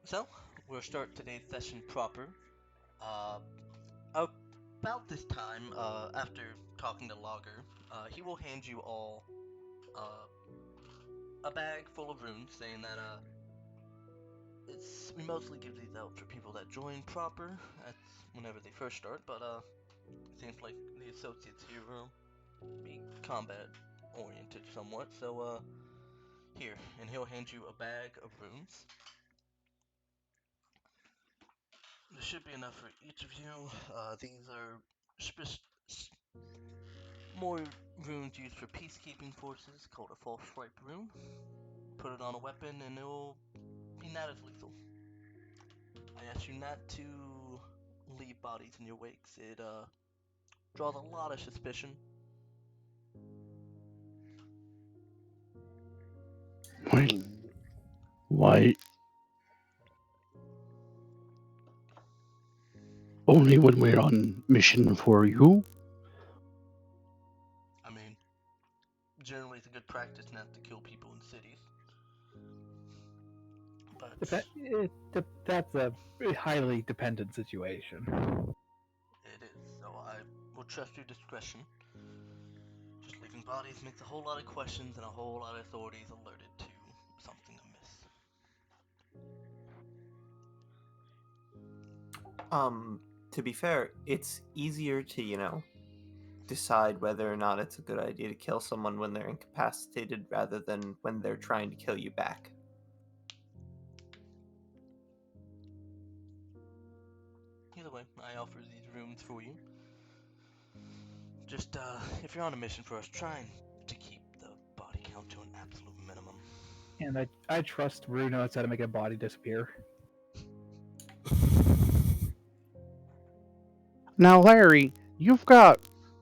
So, we'll start today's session proper. Uh, about this time, after talking to Logger, he will hand you all uh, a bag full of runes, saying that we mostly give these out for people that join proper. That's whenever they first start, but it seems like the associates here will be combat oriented somewhat. So here, and he'll hand you a bag of runes. There should be enough for each of you. These are spe- more runes used for peacekeeping forces, called a false swipe rune. Put it on a weapon and it will be not as lethal. I ask you not to leave bodies in your wakes. It draws a lot of suspicion. Wait, why? Only when we're on mission for you? I mean, generally it's a good practice not to kill people in cities. But That's a highly dependent situation. it is, so I will trust your discretion. Just leaving bodies makes a whole lot of questions and a whole lot of authorities alerted to something amiss. To be fair, it's easier to, decide whether or not it's a good idea to kill someone when they're incapacitated rather than when they're trying to kill you back. Either way, I offer these rooms for you. Just, if you're on a mission for us, trying to keep the body count to an absolute minimum. And I trust Rue knows how to make a body disappear. Now, Larry, you've got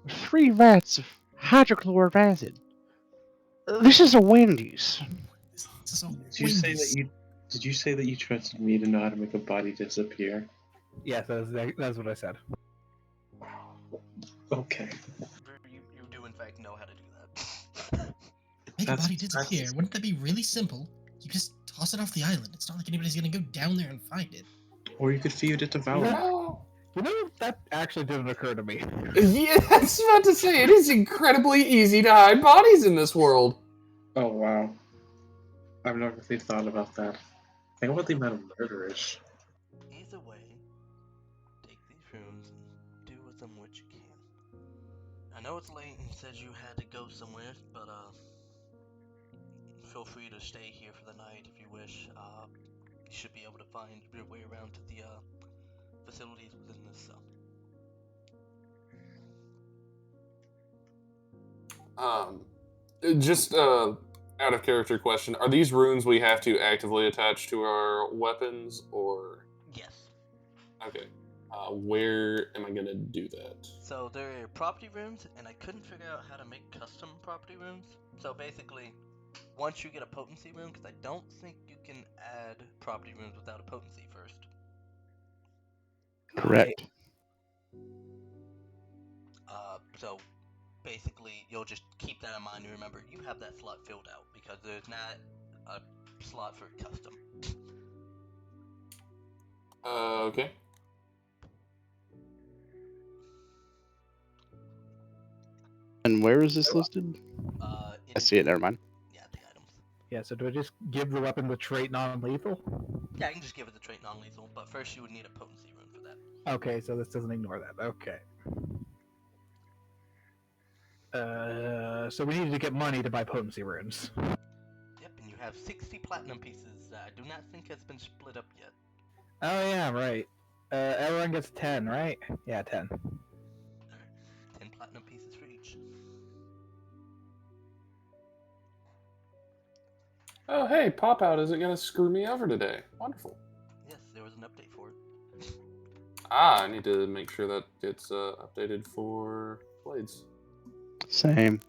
3 vats of hydrochloric acid. This is a Wendy's. So Did you say that you trusted me to know how to make a body disappear? Yes, that's what I said. Okay. You do in fact know how to do that. Make a body disappear? Wouldn't that be really simple? You just toss it off the island. It's not like anybody's gonna go down there and find it. Or you could feed it to Valor. No. That actually didn't occur to me. Yeah, I was about to say, it is incredibly easy to hide bodies in this world. Oh wow. I've never really thought about that. Think about the amount of murderers. Either way, take these rooms and do with them what you can. I know it's late and said you had to go somewhere, but feel free to stay here for the night if you wish. You should be able to find your way around to the facilities within this cell. Just out of character question: are these runes we have to actively attach to our weapons, or? Yes. Okay. Where am I gonna do that? So there are property rooms, and I couldn't figure out how to make custom property rooms. So basically, once you get a potency room, because I don't think you can add property rooms without a potency first. Correct. So basically, you'll just keep that in mind and remember you have that slot filled out because there's not a slot for custom. Okay. And where is this listed? I see it, never mind. Yeah, the items. Yeah, so do I just give the weapon the trait non-lethal? Yeah, I can just give it the trait non-lethal, but first you would need a potency room for that. Okay, so this doesn't ignore that. Okay. So we needed to get money to buy potency runes. Yep, and you have 60 platinum pieces that I do not think has been split up yet. Oh yeah, right. Everyone gets 10, right? Yeah, 10. Alright, 10 platinum pieces for each. Oh, hey, Pop Out isn't gonna screw me over today. Wonderful. Yes, there was an update for it. I need to make sure that gets updated for blades. Same.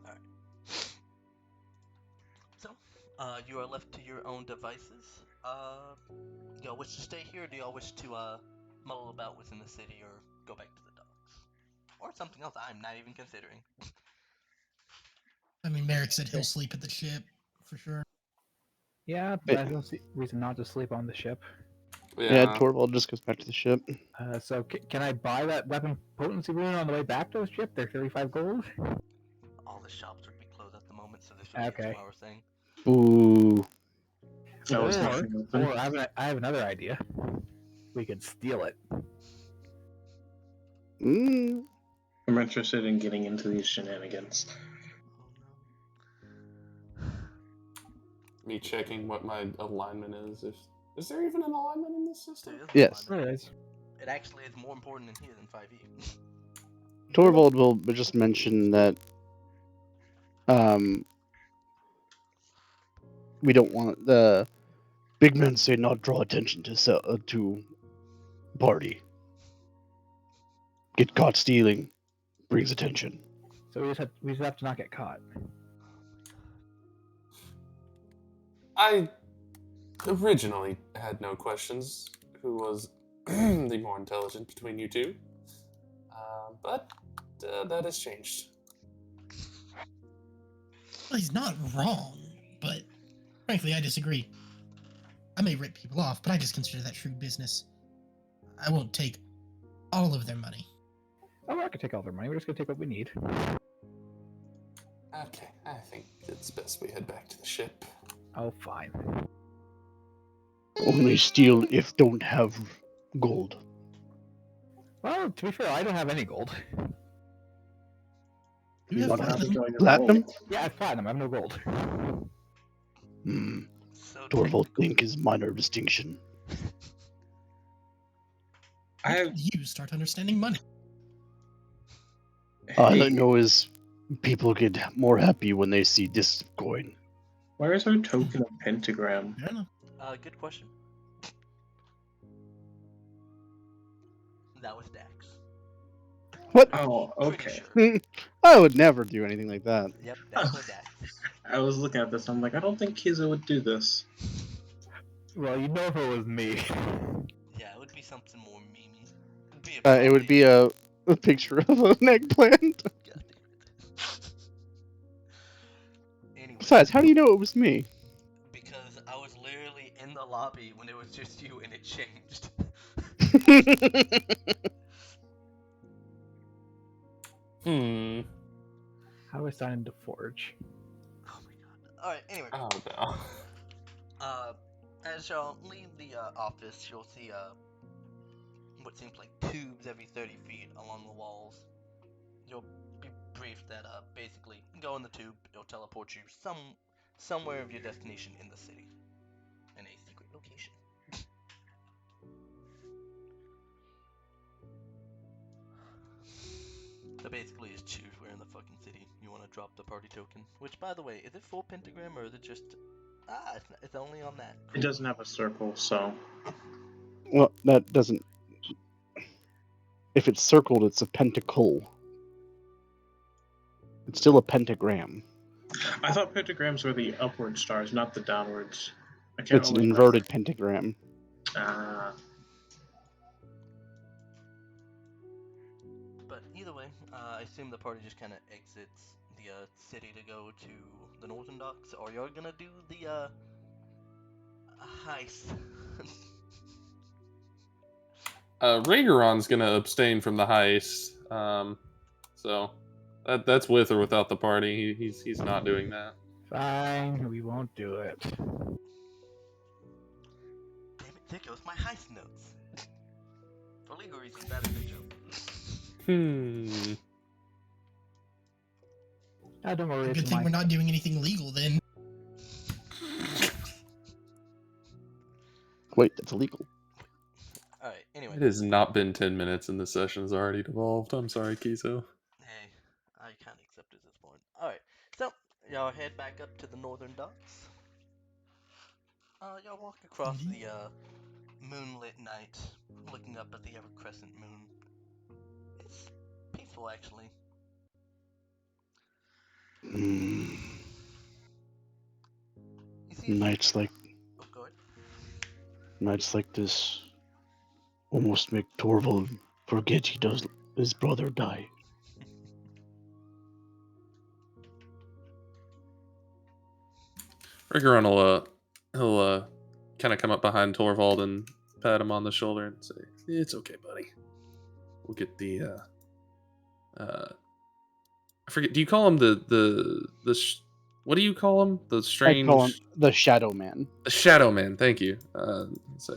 Alright. So, you are left to your own devices. Do y'all wish to stay here, or do y'all wish to muddle about within the city, or go back to the docks? Or something else I'm not even considering. I mean, Merrick said he'll sleep at the ship. for sure. Yeah, but I don't see reason not to sleep on the ship. Yeah, Torvald just goes back to the ship. So can I buy that weapon potency rune on the way back to the ship? They're 35 gold. All the shops would be closed at the moment, so this would be Okay. a 2-hour thing. Ooh. Oh, it's Or nothing open. I have another idea. We could steal it. Mm. I'm interested in getting into these shenanigans. Oh no. Me checking what my alignment is. Is there even an alignment in this system? There is an Yes. alignment. There it is. It actually is more important in here than 5e. Torvald will just mention that we don't want the big men say not draw attention to party. Get caught stealing brings attention. So we just have to not get caught. I originally had no questions who was the more intelligent between you two, but that has changed. Well, he's not wrong, but frankly, I disagree. I may rip people off, but I just consider that shrewd business. I won't take all of their money. Oh, we're not gonna take all their money. We're just gonna take what we need. Okay, I think it's best we head back to the ship. Oh, fine. Only steal if don't have gold. Well, to be fair, I don't have any gold. You have Not Why not platinum. go your Platinum? gold? Yeah, I have platinum. I have no gold. Hmm. So Torvald technical. think is minor distinction. You start understanding money. All I Hey, know is people get more happy when they see this coin. where is our token of pentagram? I don't know. Good question. That was Dax. What? Oh, Pretty okay. sure. I would never do anything like that. Yep, definitely Dax. I was looking at this. I'm like, I don't think Kiza would do this. Well, you know if it was me. Yeah, it would be something more memey. It would be a picture of an eggplant. God damn it. Anyway, Besides, how do you know it was me? because I was literally in the lobby when it was just you and it changed. How do I sign into Forge? Oh my god. Alright, anyway. Oh no. As y'all leave the office, you'll see what seems like tubes every 30 feet along the walls. You'll be briefed that basically go in the tube, it'll teleport you somewhere of your destination in the city. In a secret location. So basically just choose where in the fucking city you want to drop the party token. Which, by the way, is it full pentagram or is it just... it's only on that. It doesn't have a circle, so Well, that doesn't. If it's circled, it's a pentacle. It's still a pentagram. I thought pentagrams were the upward stars, not the downwards. I can't It's an remember. inverted pentagram. But either way, I assume the party just kind of exits the city to go to the northern docks, or you're gonna do the heist. Rhaegaron's gonna abstain from the heist. So that's with or without the party. He's not doing that. Fine, we won't do it. Damn it, there goes my heist notes. For legal reasons, that is a joke. Ah, don't worry, Good it's thing we're mine. not doing anything legal then. Wait, that's illegal. Alright, anyway. It has not been 10 minutes and the session's already devolved. I'm sorry, Kiso. Hey, I can't accept at this point. Alright, so, y'all head back up to the northern docks. Y'all walk across the moonlit night, looking up at the ever-crescent moon. It's peaceful, actually. Mm, You see nights like Oh, go ahead. nights like this almost make Torvald forget he does his brother die. Rigoron will he'll kind of come up behind Torvald and pat him on the shoulder and say, "It's okay, buddy. We'll get the I forget. Do you call him what do you call him? The I strange call him the Shadow Man. the Shadow Man. Thank you. Say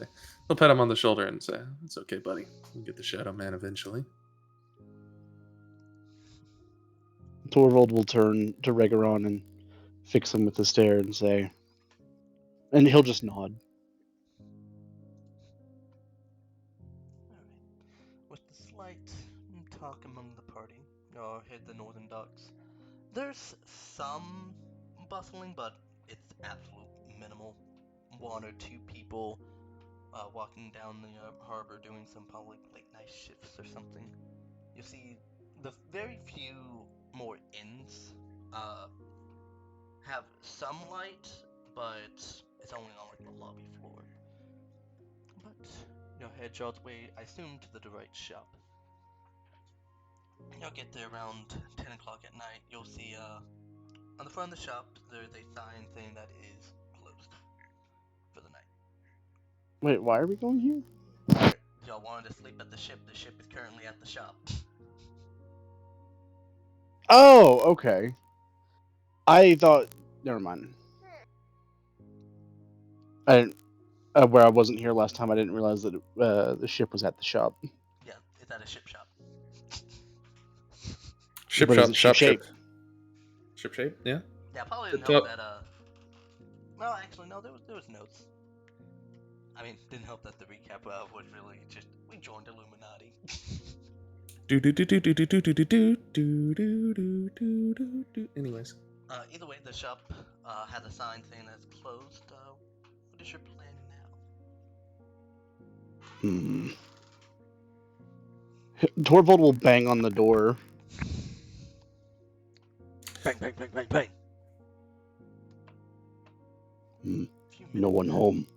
he'll pat him on the shoulder and say, "It's okay, buddy. We'll get the Shadow Man eventually." Torvald will turn to Regeron and fix him with the stare and say, and he'll just nod. Alright. With the slight talk among the party, or hit the northern docks, there's some bustling, but it's absolute minimal. One or two people walking down the harbor doing some probably late night shifts or something. You see, the very few more inns have some light, but it's only on like the lobby floor. But your head Charles way, I assume, to the direct shop. You'll get there around 10 o'clock at night. You'll see on the front of the shop there's a sign saying that it is closed for the night. Wait, why are we going here? Y'all wanted to sleep at the ship is currently at the shop. Oh, okay. I thought. Never mind. I didn't. Where I wasn't here last time, I didn't realize that the ship was at the shop. Yeah, it's at a ship shop. Ship But is shop, it shop ship-shape? ship. Ship shape, yeah. Yeah, probably didn't The help top- that well, actually, no, there was notes. I mean, didn't help that the recap was really just we joined Illuminati. Do do do do do do do do do do do do do do do. Anyways, Either way, the shop has a sign saying that it's closed. What is your plan now? Hmm. Torvald will bang on the door. Bang, bang, bang, bang, bang. Hmm. No one home.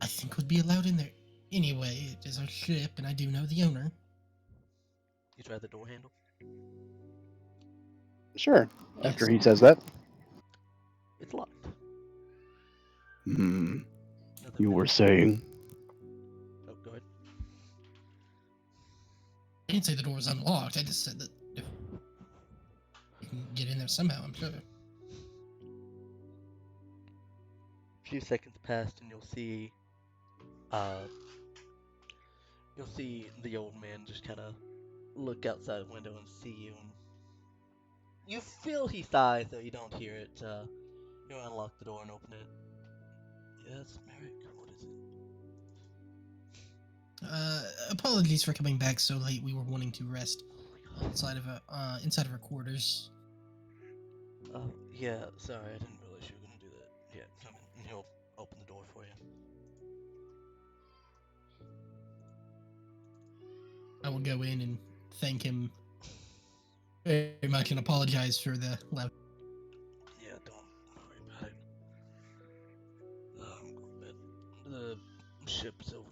I think would be allowed in there. Anyway, it is our ship, and I do know the owner. You try the door handle. Sure. Yes. After he says that. It's locked. Hmm. Nothing You were fancy. saying. Oh, go ahead. I didn't say the door was unlocked. I just said that if you can get in there somehow, I'm sure. A few seconds passed, and you'll see the old man just kind of look outside the window and see you, and you feel he sighs, though you don't hear it. You unlock the door and open it. Yes, Merrick, what is it? Apologies for coming back so late. We were wanting to rest inside of our quarters. Yeah, sorry, I didn't realize you were gonna do that. Yeah, come in, and he'll open the door for you. I will go in and thank him very much and apologize for the loud. Yeah, don't worry about it. I'm going to bed. The ship's over in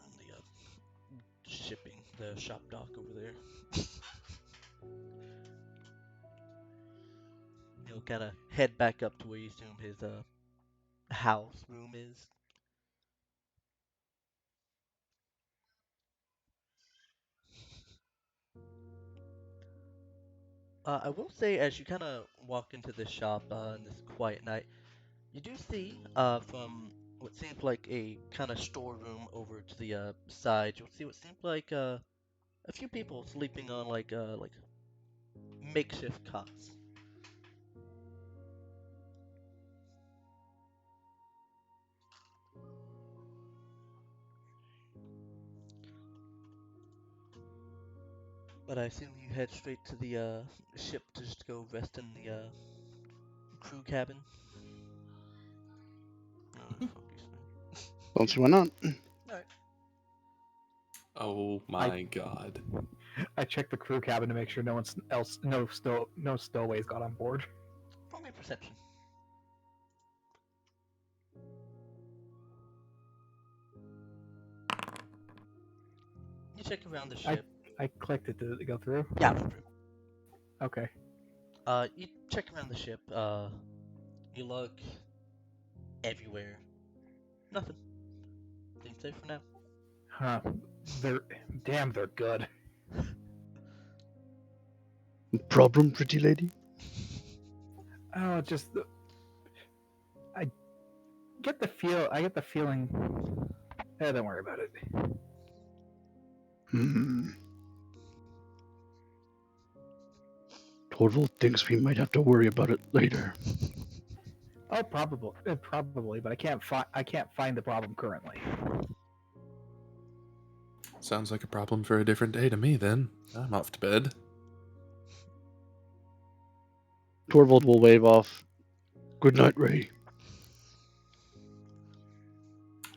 the shop dock over there. He'll kind of head back up to where you assume his house room is. I will say, as you kind of walk into the shop in this quiet night, you do see from what seems like a kind of storeroom over to the side, you'll see what seems like a few people sleeping on like makeshift cots. But I assume you head straight to the ship to just go rest in the crew cabin. Don't see why not. Alright. oh my god. I checked the crew cabin to make sure no stowaways got on board. Roll me perception. You check around the ship. I clicked it. Did it go through? Yeah, it went through. Okay. You check around the ship. You look everywhere. Nothing. Seems safe for now. Huh. They're good. Problem, pretty lady? Oh, just I I get the feeling. Don't worry about it. Torvald thinks we might have to worry about it later. Oh, probably, but I can't find the problem currently. Sounds like a problem for a different day to me, then. I'm off to bed. Torvald will wave off. Good night, Ray.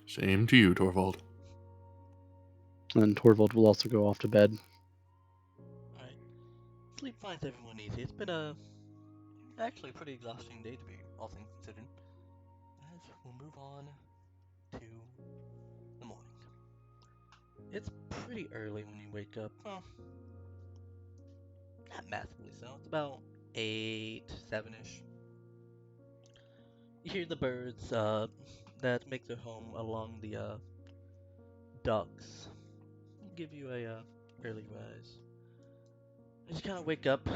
Same to you, Torvald. And Torvald will also go off to bed. Alright. Sleep finds everyone easy. It's been actually a pretty exhausting day to be all things considered. As we'll move on to the morning. It's pretty early when you wake up. Well, not massively so. It's about 8, 7-ish. You hear the birds that make their home along the docks. Give you a early rise. As you kind of wake up,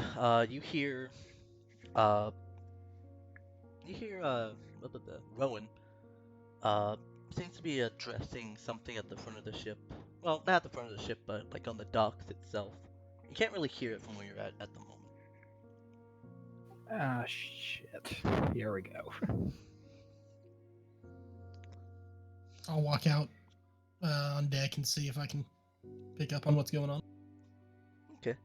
you hear uh, Rowan seems to be addressing something at the front of the ship. Well, not at the front of the ship, but like on the docks itself. You can't really hear it from where you're at the moment. Ah, shit. Here we go. I'll walk out on deck and see if I can pick up on what's going on. Okay.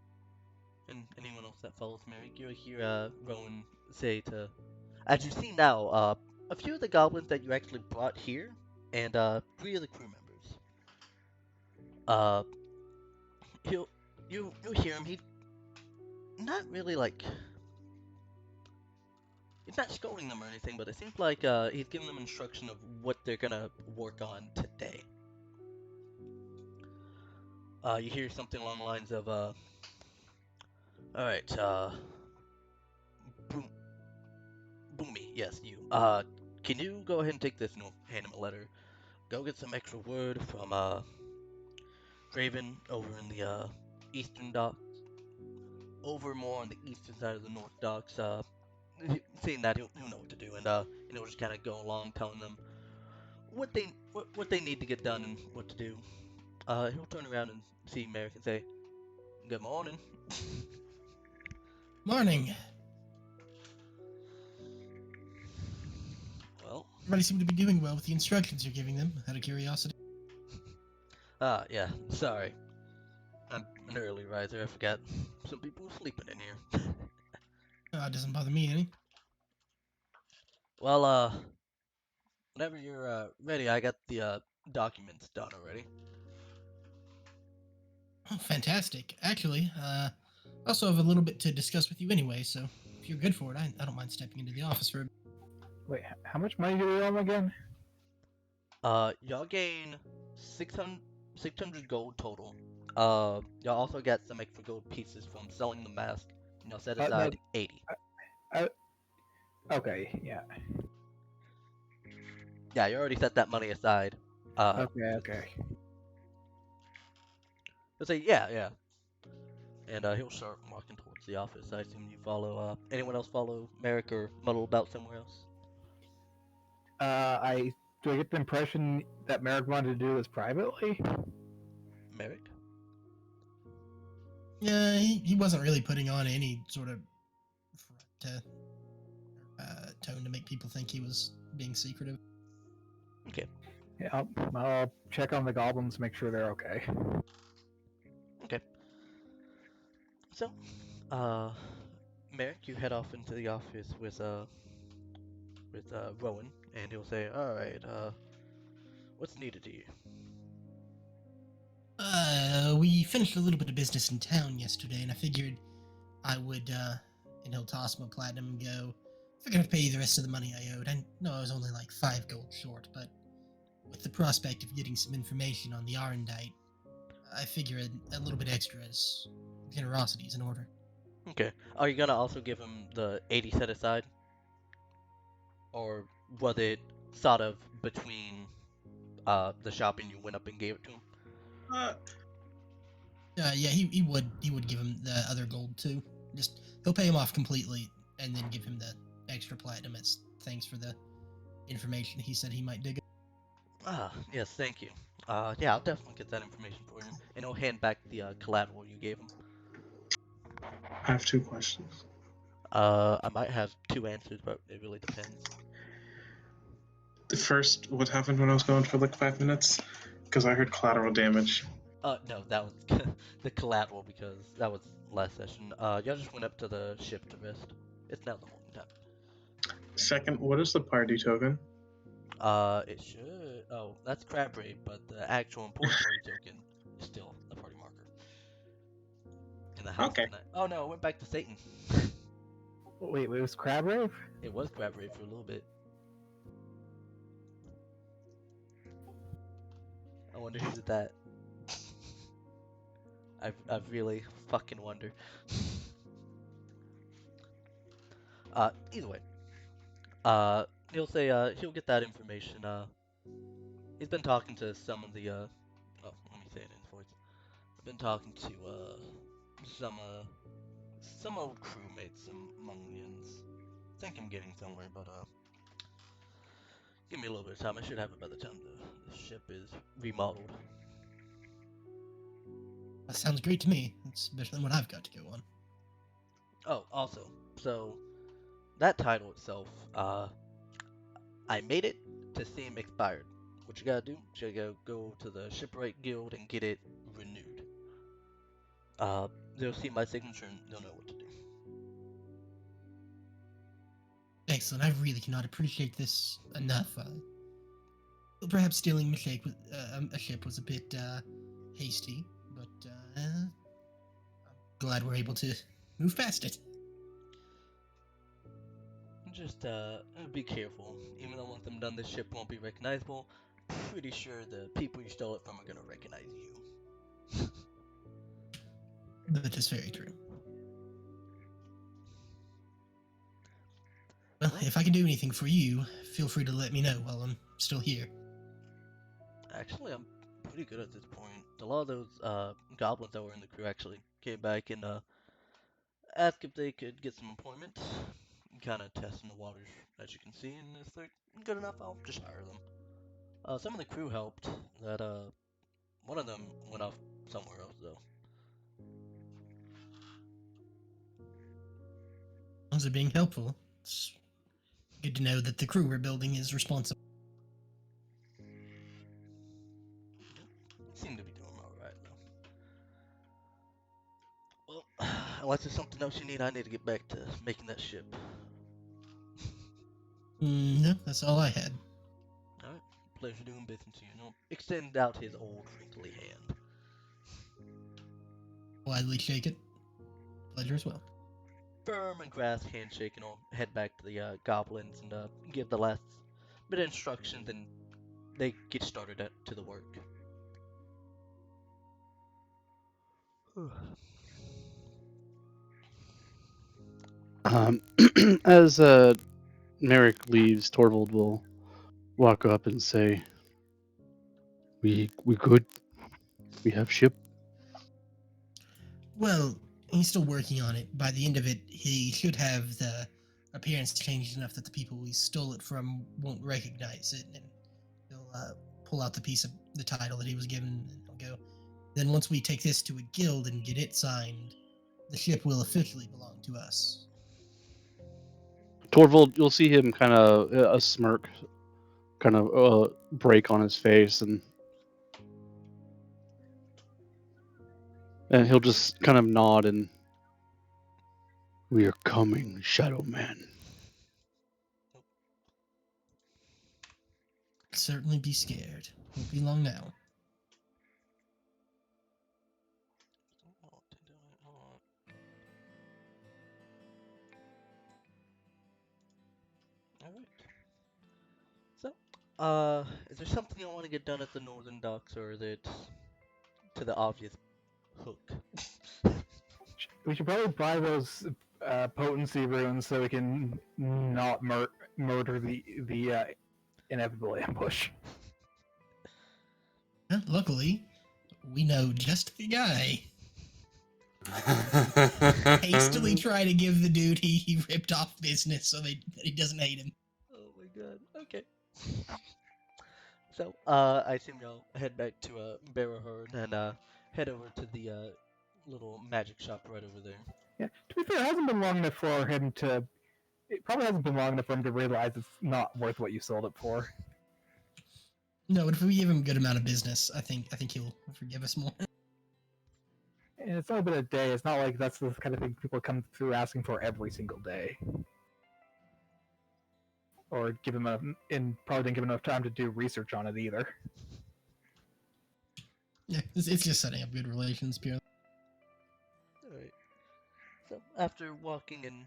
And anyone else that follows Mary, you'll hear Rowan say to, as you see now, a few of the goblins that you actually brought here, and 3 of the crew members. You'll hear him. He's not really like. He's not scolding them or anything, but it seems like he's giving them instruction of what they're gonna work on today. You hear something along the lines of, alright, Boomy, yes, you. Can you go ahead and take this and hand him a letter? Go get some extra word from, Raven over in the, eastern docks. Over more on the eastern side of the north docks, seeing that he'll know what to do, and he'll just kind of go along telling them what they need to get done and what to do. He'll turn around and see Merrick and say, "Good morning." Morning. Well, Everybody seemed to be doing well with the instructions you're giving them, out of curiosity. yeah, sorry. I'm an early riser, I forgot. Some people were sleeping in here. It doesn't bother me any. Well, whenever you're ready, I got the documents done already. Oh, fantastic. Actually, I also have a little bit to discuss with you anyway, so if you're good for it, I don't mind stepping into the office for a bit. Wait, how much money do we owe them again? Y'all gain 600 gold total. Y'all also get some extra gold pieces from selling the mask. And y'all set aside 80. Okay, yeah. Yeah, you already set that money aside. Okay. He'll say, yeah. And he'll start walking towards the office. I assume you follow. Anyone else follow Merrick or muddle about somewhere else? Do I get the impression that Merrick wanted to do this privately? Merrick? Yeah, he wasn't really putting on any sort of tone to make people think he was being secretive. Okay. Yeah, I'll check on the goblins, make sure they're okay. Okay. So, Merrick, you head off into the office with Rowan, and he'll say, "All right, what's needed here?" We finished a little bit of business in town yesterday, and I figured I would, and he'll toss him a platinum and go, figured I'd pay you the rest of the money I owed. I know I was only like 5 gold short, but with the prospect of getting some information on the Arendite, I figure a little bit extra as generosity is in order. Okay. Are you gonna also give him the 80 set aside? or was it sort of between the shop and you went up and gave it to him? Uh, Yeah, he would give him the other gold too. Just he'll pay him off completely and then give him the extra platinum as thanks for the information he said he might dig up. Ah, yes, thank you. Yeah, I'll definitely get that information for him, and I'll hand back the collateral you gave him. I have 2 questions. I might have 2 answers, but it really depends. The first, what happened when I was gone for like 5 minutes? Because I heard collateral damage. No, that was the collateral because that was last session. Y'all just went up to the ship to rest. It's now the morning time. Second, what is the party token? It should. Oh, that's crab rate, but the actual important party token is still the party marker in the house Okay. tonight. Oh no, it went back to Satan. Wait, it was Crab Rave? It was crab rate for a little bit. I wonder who did that. I really fucking wonder. Either way. He'll say he'll get that information. He's been talking to some of the oh, let me say it in his voice. I've been talking to some old crewmates among the ends. Think I'm getting somewhere, but give me a little bit of time. I should have it by the time the ship is remodeled. That sounds great to me. It's better than what I've got to go on. Oh, also, so that title itself, I made it to seem expired. What you gotta do? You gotta go to the Shipwright Guild and get it renewed. They'll see my signature and they'll know what to do. Excellent. I really cannot appreciate this enough. Perhaps stealing a ship was a bit hasty, but I'm glad we're able to move past it. Just be careful. Even though once I'm done, this ship won't be recognizable. Pretty sure the people you stole it from are gonna recognize you. That is very true. Well, if I can do anything for you, feel free to let me know while I'm still here. Actually, I'm pretty good at this point. A lot of those goblins that were in the crew actually came back and asked if they could get some employment. Kind of testing the waters, as you can see, and if they're good enough, I'll just hire them. Some of the crew helped. That one of them went off somewhere else though. As they're being helpful, it's good to know that the crew we're building is responsible. Seem to be doing alright though. Well, unless there's something else you need, I need to get back to making that ship. No, that's all I had. Alright, pleasure doing business here. No, extend out his old wrinkly hand. Gladly shake it. Pleasure as well. Firm and grasp handshake, and I'll head back to the goblins and give the last bit of instructions, and they get started to the work. As Merrick leaves, Torvald will walk up and say, "We good? We have ship." Well, he's still working on it. By the end of it, he should have the appearance changed enough that the people we stole it from won't recognize it, and he'll pull out the piece of the title that he was given, and he'll go. Then once we take this to a guild and get it signed, the ship will officially belong to us. Torvald, you'll see him kind of a smirk, kind of break on his face, and he'll just kind of nod and, "We are coming, Shadow Man." Certainly be scared. Won't be long now. Alright. So, is there something you want to get done at the Northern Docks, or is it to the obvious hook? We should probably buy those potency runes so we can not murder the inevitable ambush. Well, luckily, we know just the guy. Hastily try to give the dude he ripped off business so that he doesn't hate him. Oh my god. Okay. So, I assume y'all head back to Bareahard and head over to the little magic shop right over there. Yeah. To be fair, it hasn't been long enough for him to. It probably hasn't been long enough for him to realize it's not worth what you sold it for. No, but if we give him a good amount of business, I think he'll forgive us more. And it's only been a day. It's not like that's the kind of thing people come through asking for every single day. Or give him and probably didn't give him enough time to do research on it either. Yeah, it's just setting up good relations, purely. Alright. So, after walking and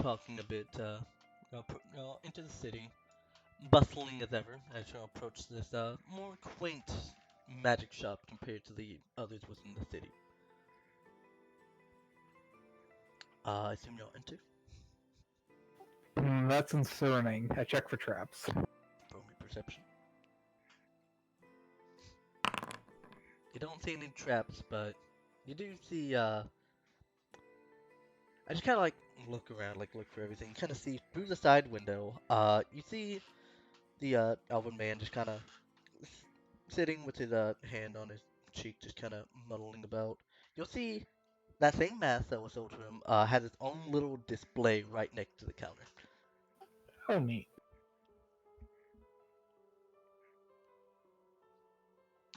talking a bit, y'all into the city, bustling as ever, as y'all approach this more quaint magic shop compared to the others within the city. I assume y'all enter. That's concerning. I check for traps. Roll me perception. You don't see any traps, but you do see, I just kind of like look around, like look for everything. Kind of see through the side window, you see the elven man just kind of sitting with his hand on his cheek, just kind of muddling about. You'll see that same mask that was sold to him has its own little display right next to the counter. Oh, neat.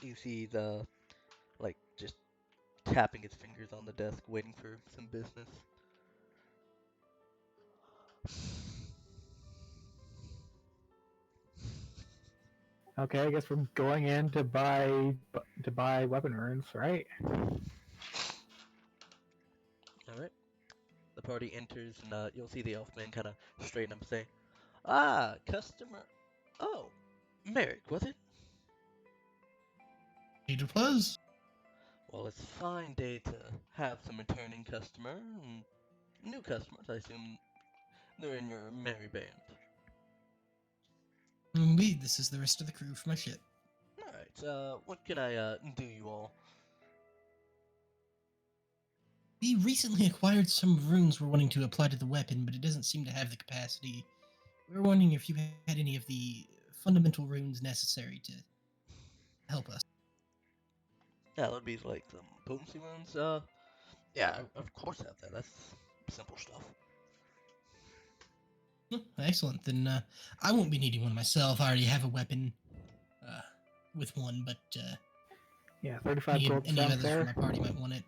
You see the, like, just tapping his fingers on the desk, waiting for some business. Okay, I guess we're going in to buy weapon runes, right? Alright. The party enters, and you'll see the elf man kind of straighten up and say, "Ah, customer. Oh, Merrick, was it? It was. Well, it's a fine day to have some returning customer and new customers. I assume they're in your merry band. Indeed, this is the rest of the crew for my ship. Alright, what can I do you all? We recently acquired some runes we're wanting to apply to the weapon, but it doesn't seem to have the capacity. We were wondering if you had any of the fundamental runes necessary to help us. Yeah, that would be like some potency runes. Yeah, of course I have that. That's simple stuff. Excellent. Then I won't be needing one myself. I already have a weapon with one, but Yeah, 35 gold any sounds others from my fair. party might want it.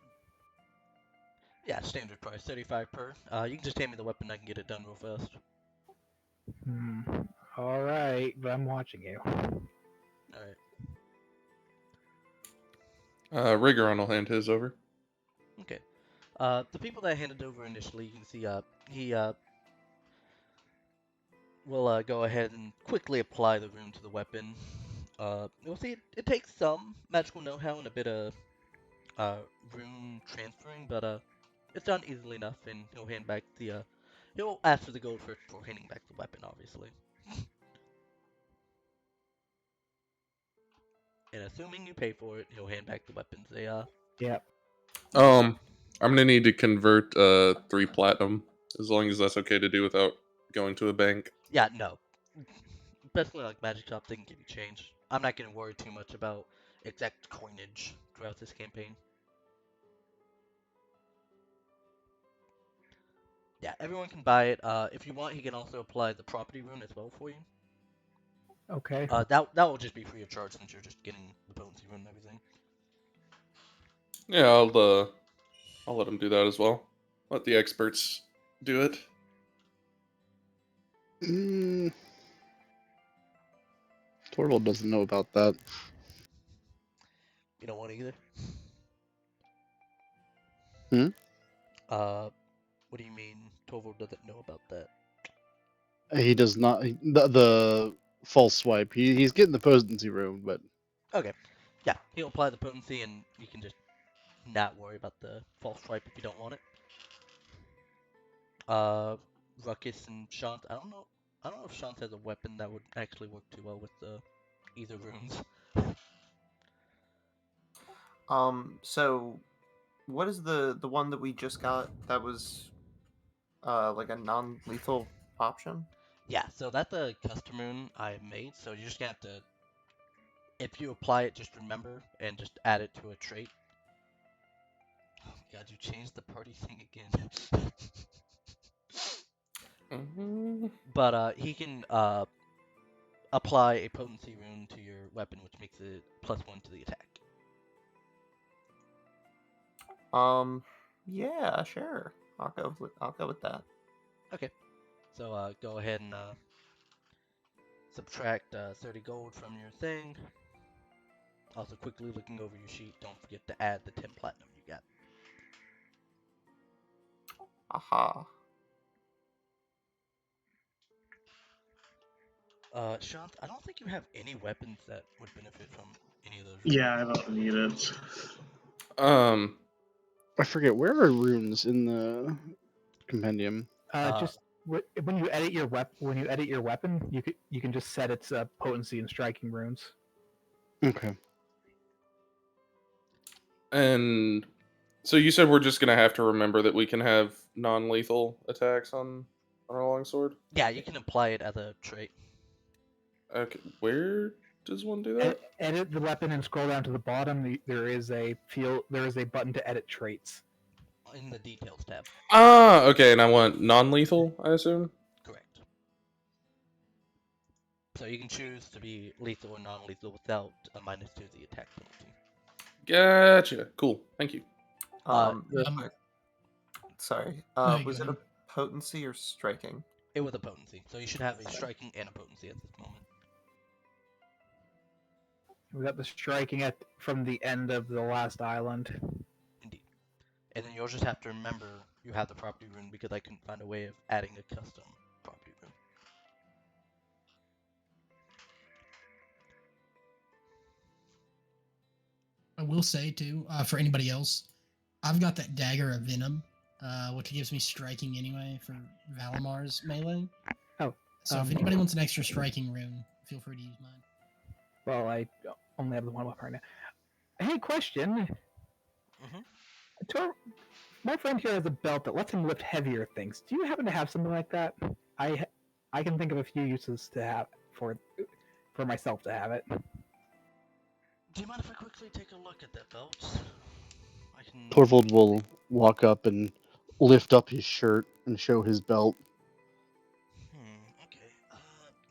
Yeah, standard price, 35 per. You can just hand me the weapon, I can get it done real fast. Alright, but I'm watching you. Alright. Rigoron will hand his over. Okay. The people that I handed over initially, you can see, he, will, go ahead and quickly apply the rune to the weapon. You'll see it takes some magical know-how and a bit of, rune transferring, but, it's done easily enough, and he'll hand back the, he'll ask for the gold for handing back the weapon, obviously. And assuming you pay for it, he'll hand back the weapons. Yep. I'm gonna need to convert 3 platinum, as long as that's okay to do without going to a bank. Yeah, no. Especially like Magic Shop, they can give you change. I'm not gonna worry too much about exact coinage throughout this campaign. Yeah, everyone can buy it. If you want, he can also apply the property rune as well for you. Okay. That will just be free of charge since you're just getting the potency rune and everything. Yeah, I'll let him do that as well. Let the experts do it. Torvald doesn't know about that. You don't want either? Hmm? What do you mean Torvald doesn't know about that? He does not. The false swipe. He's getting the potency rune, but Okay. Yeah, he'll apply the potency and you can just not worry about the false swipe if you don't want it. Ruckus and Shant. I don't know. I don't know if Shant has a weapon that would actually work too well with either runes. So what is the one that we just got that was like a non-lethal option? Yeah, so that's a custom rune I made. So you just have to, if you apply it, just remember and just add it to a trait. Oh my god, you changed the party thing again. But he can apply a potency rune to your weapon, which makes it +1 to the attack. Yeah, sure. I'll go with that. Okay, so go ahead and subtract 30 gold from your thing. Also, quickly looking over your sheet, don't forget to add the 10 platinum you got. Aha. Shant, I don't think you have any weapons that would benefit from any of those. Yeah, I don't need it. I forget, where are runes in the compendium? Just when you edit your weapon, you can just set its potency and striking runes. Okay. And so you said we're just gonna have to remember that we can have non-lethal attacks on our longsword? Yeah, you can apply it as a trait. Okay, where does one do that? Edit the weapon and scroll down to the bottom. There is a button to edit traits. In the details tab. Ah, okay, and I want non-lethal, I assume? Correct. So you can choose to be lethal or non-lethal without a -2 to the attack penalty. Gotcha. Cool. Thank you. Real quick. Sorry. No, you Was go it a potency or striking? It was a potency, so you should have a striking and a potency at this moment. We got the striking from the end of the last island. Indeed. And then you'll just have to remember you have the property rune because I couldn't find a way of adding a custom property rune. I will say too, for anybody else, I've got that dagger of venom, which gives me striking anyway for Valamar's melee. Oh, So if anybody wants an extra striking rune, feel free to use mine. Well, I only have the one weapon right now. Hey, question. My friend here has a belt that lets him lift heavier things. Do you happen to have something like that? I can think of a few uses to have for myself to have it. Do you mind if I quickly take a look at that belt? I can. Torvald will walk up and lift up his shirt and show his belt. Okay.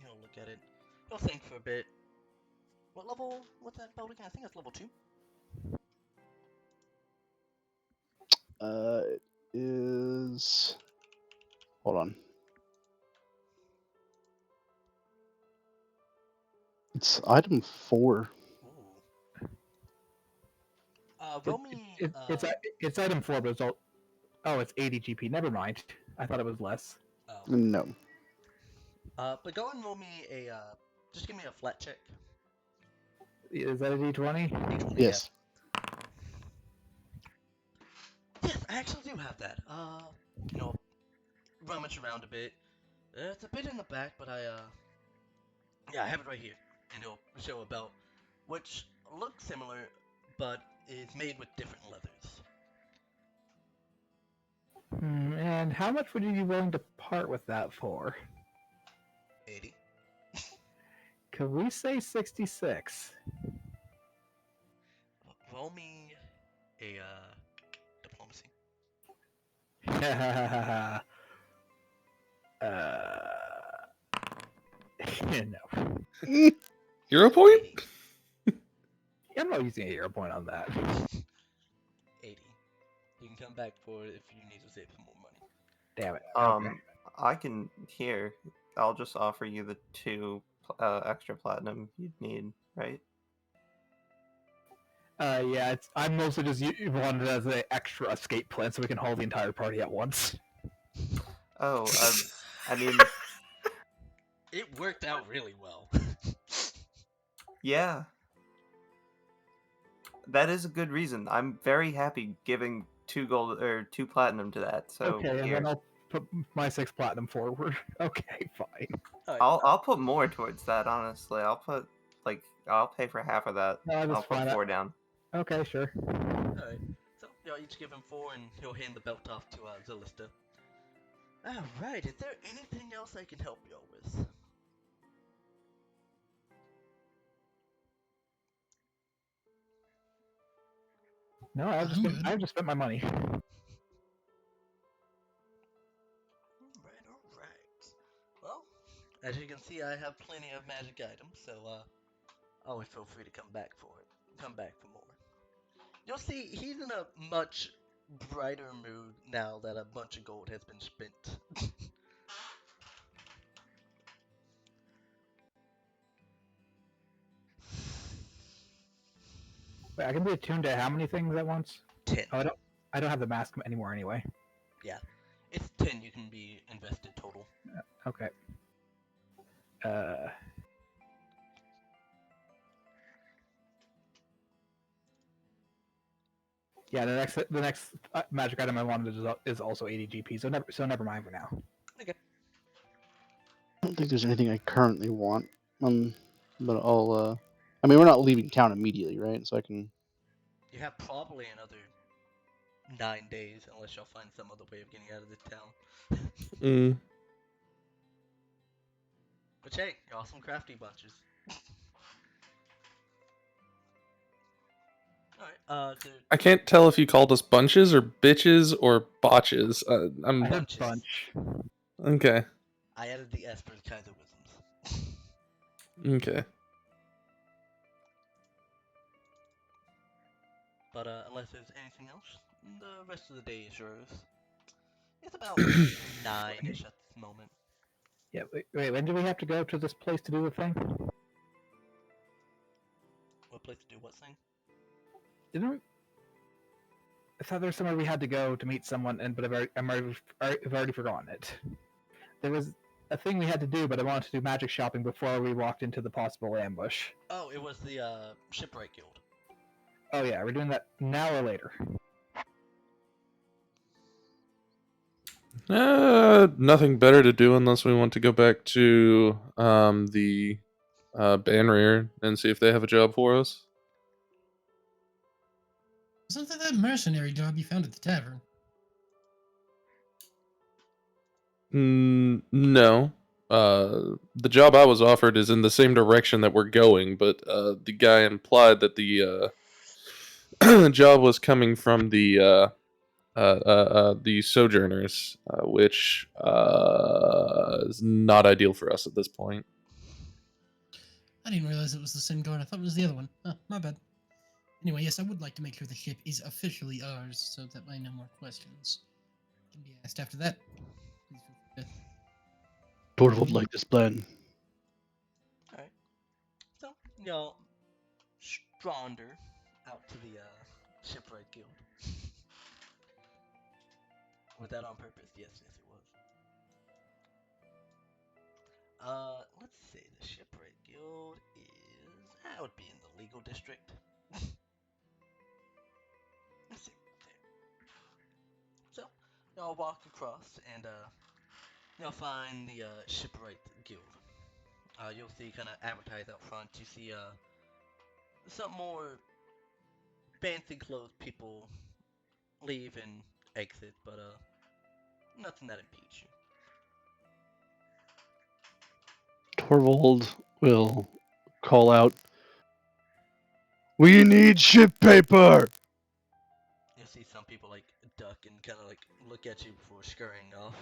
He'll look at it. He'll think for a bit. What level? What's that belt again? I think it's level 2. It is. Hold on. It's item 4. Roll me. It's item 4, but it's all. Oh, it's 80 GP. Never mind. I thought it was less. No. But go and roll me a. Just give me a flat check. Is that a D20? D20, Yes. Yes, I actually do have that. Rummage around a bit. It's a bit in the back, but yeah, I have it right here. And it'll show a belt, which looks similar, but is made with different leathers. And how much would you be willing to part with that for? 80. Could we say 66? Roll me a diplomacy. No. Hero point? I'm not using a hero point on that. 80. You can come back for it if you need to save some more money. Damn it. Okay. I can here. I'll just offer you the 2 extra platinum you'd need, right? Yeah, I'm mostly just wanted it as an extra escape plan so we can haul the entire party at once. Oh, I mean, it worked out really well. Yeah. That is a good reason. I'm very happy giving 2 gold or 2 platinum to that. So okay, and here. then I'll put my 6 platinum forward. Okay, fine. Alright, I'll put more towards that. Honestly, I'll pay for half of that. No, that's I'll put fine. 4 down. Okay, sure. alright. So, y'all each give him 4, and he'll hand the belt off to Zillista. Alright, is there anything else I can help y'all with? No, I've just spent my money. Alright. Well, as you can see, I have plenty of magic items, so always feel free to come back for it. Come back for more. You'll see he's in a much brighter mood now that a bunch of gold has been spent. Wait, I can be attuned to how many things at once? 10. Oh, I don't have the mask anymore anyway. Yeah. It's 10 you can be invested total. Okay. Yeah, the next magic item I wanted is also 80 GP, so never mind for now. Okay. I don't think there's anything I currently want. But I'll. I mean, we're not leaving town immediately, right? So I can. You have probably another 9 days unless y'all find some other way of getting out of this town. Mm. Which, hey, you're awesome crafty bunches. Alright, I can't tell if you called us bunches or bitches or botches. I'm I heard Bunches. bunch. okay. I added the S for Kaiserwisms. Okay. But unless there's anything else, the rest of the day is yours. It's about 9-ish at this moment. Yeah, wait, when do we have to go to this place to do the thing? What place to do what thing? I thought there was somewhere we had to go to meet someone, but I've already forgotten it. There was a thing we had to do, but I wanted to do magic shopping before we walked into the possible ambush. Oh, it was the Shipwright Guild. Oh yeah, we're doing that now or later. Nothing better to do unless we want to go back to the Bareahard and see if they have a job for us. Wasn't that mercenary job you found at the tavern? No. The job I was offered is in the same direction that we're going, but the guy implied that the job was coming from the sojourners, which is not ideal for us at this point. I didn't realize it was the same guard. I thought it was the other one. Oh, my bad. Anyway, yes, I would like to make sure the ship is officially ours, so that way no more questions can be asked after that. Please feel free to... Torvald like this plan. Alright. So, y'all straunder out to the Shipwright Guild. Was that on purpose? Yes, it was. Let's see. The Shipwright Guild is... That would be in the legal district. Let's see. There. So, y'all walk across and you'll find the Shipwright Guild. You'll see kind of advertised out front. You see some more fancy clothes people leave and exit, but nothing that impedes you. Torvald will call out, "We need ship paper!" You'll see some people like duck and kind of like look at you before scurrying off.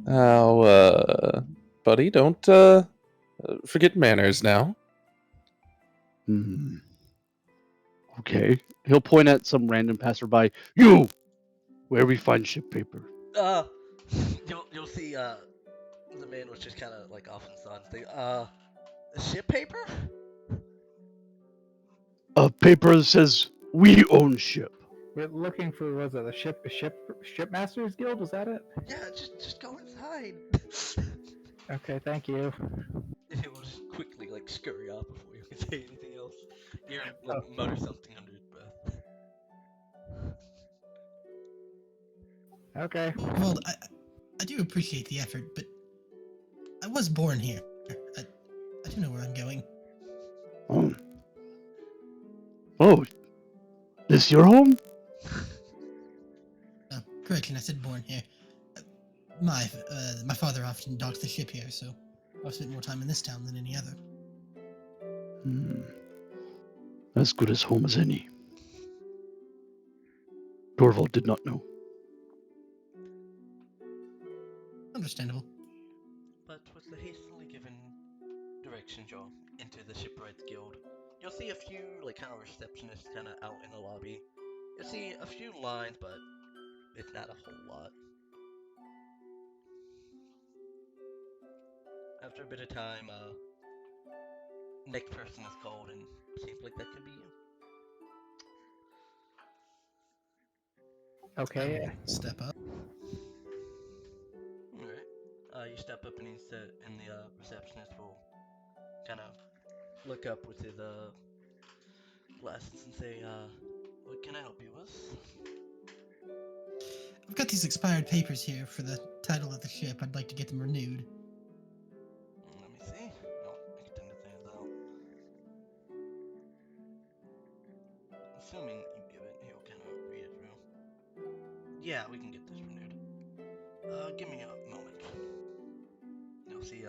Oh, buddy, don't forget manners now. Okay. He'll point at some random passerby. You! Where we find ship paper? You'll see the man was just kind of like off in the side. Think, ship paper? A paper that says we own ship. We're looking for, was it a shipmasters guild? Was that it? Yeah, just go inside. Okay, thank you. He will just quickly like scurry off before you can say anything else. You like mutter something under his breath. Okay. Well, I do appreciate the effort, but I was born here. I do know where I'm going. Oh, this your home? Correction, I said born here. My father often docked the ship here, so I've spent more time in this town than any other. As good as home as any. Torvald did not know. Understandable. But with the hastily given directions, y'all enter the Shipwrights Guild. You'll see a few, kind of receptionists kind of out in the lobby. You'll see a few lines, but it's not a whole lot. After a bit of time, next person is called, and seems like that could be you. Okay. Step up. Alright. You step up and the receptionist will kind of look up with his glasses and say, what can I help you with? I've got these expired papers here for the title of the ship. I'd like to get them renewed. Let me see. Oh, I can tend to things out. Assuming you give it, he'll kind of read it through. Yeah, we can get this renewed. Give me a moment. You'll see,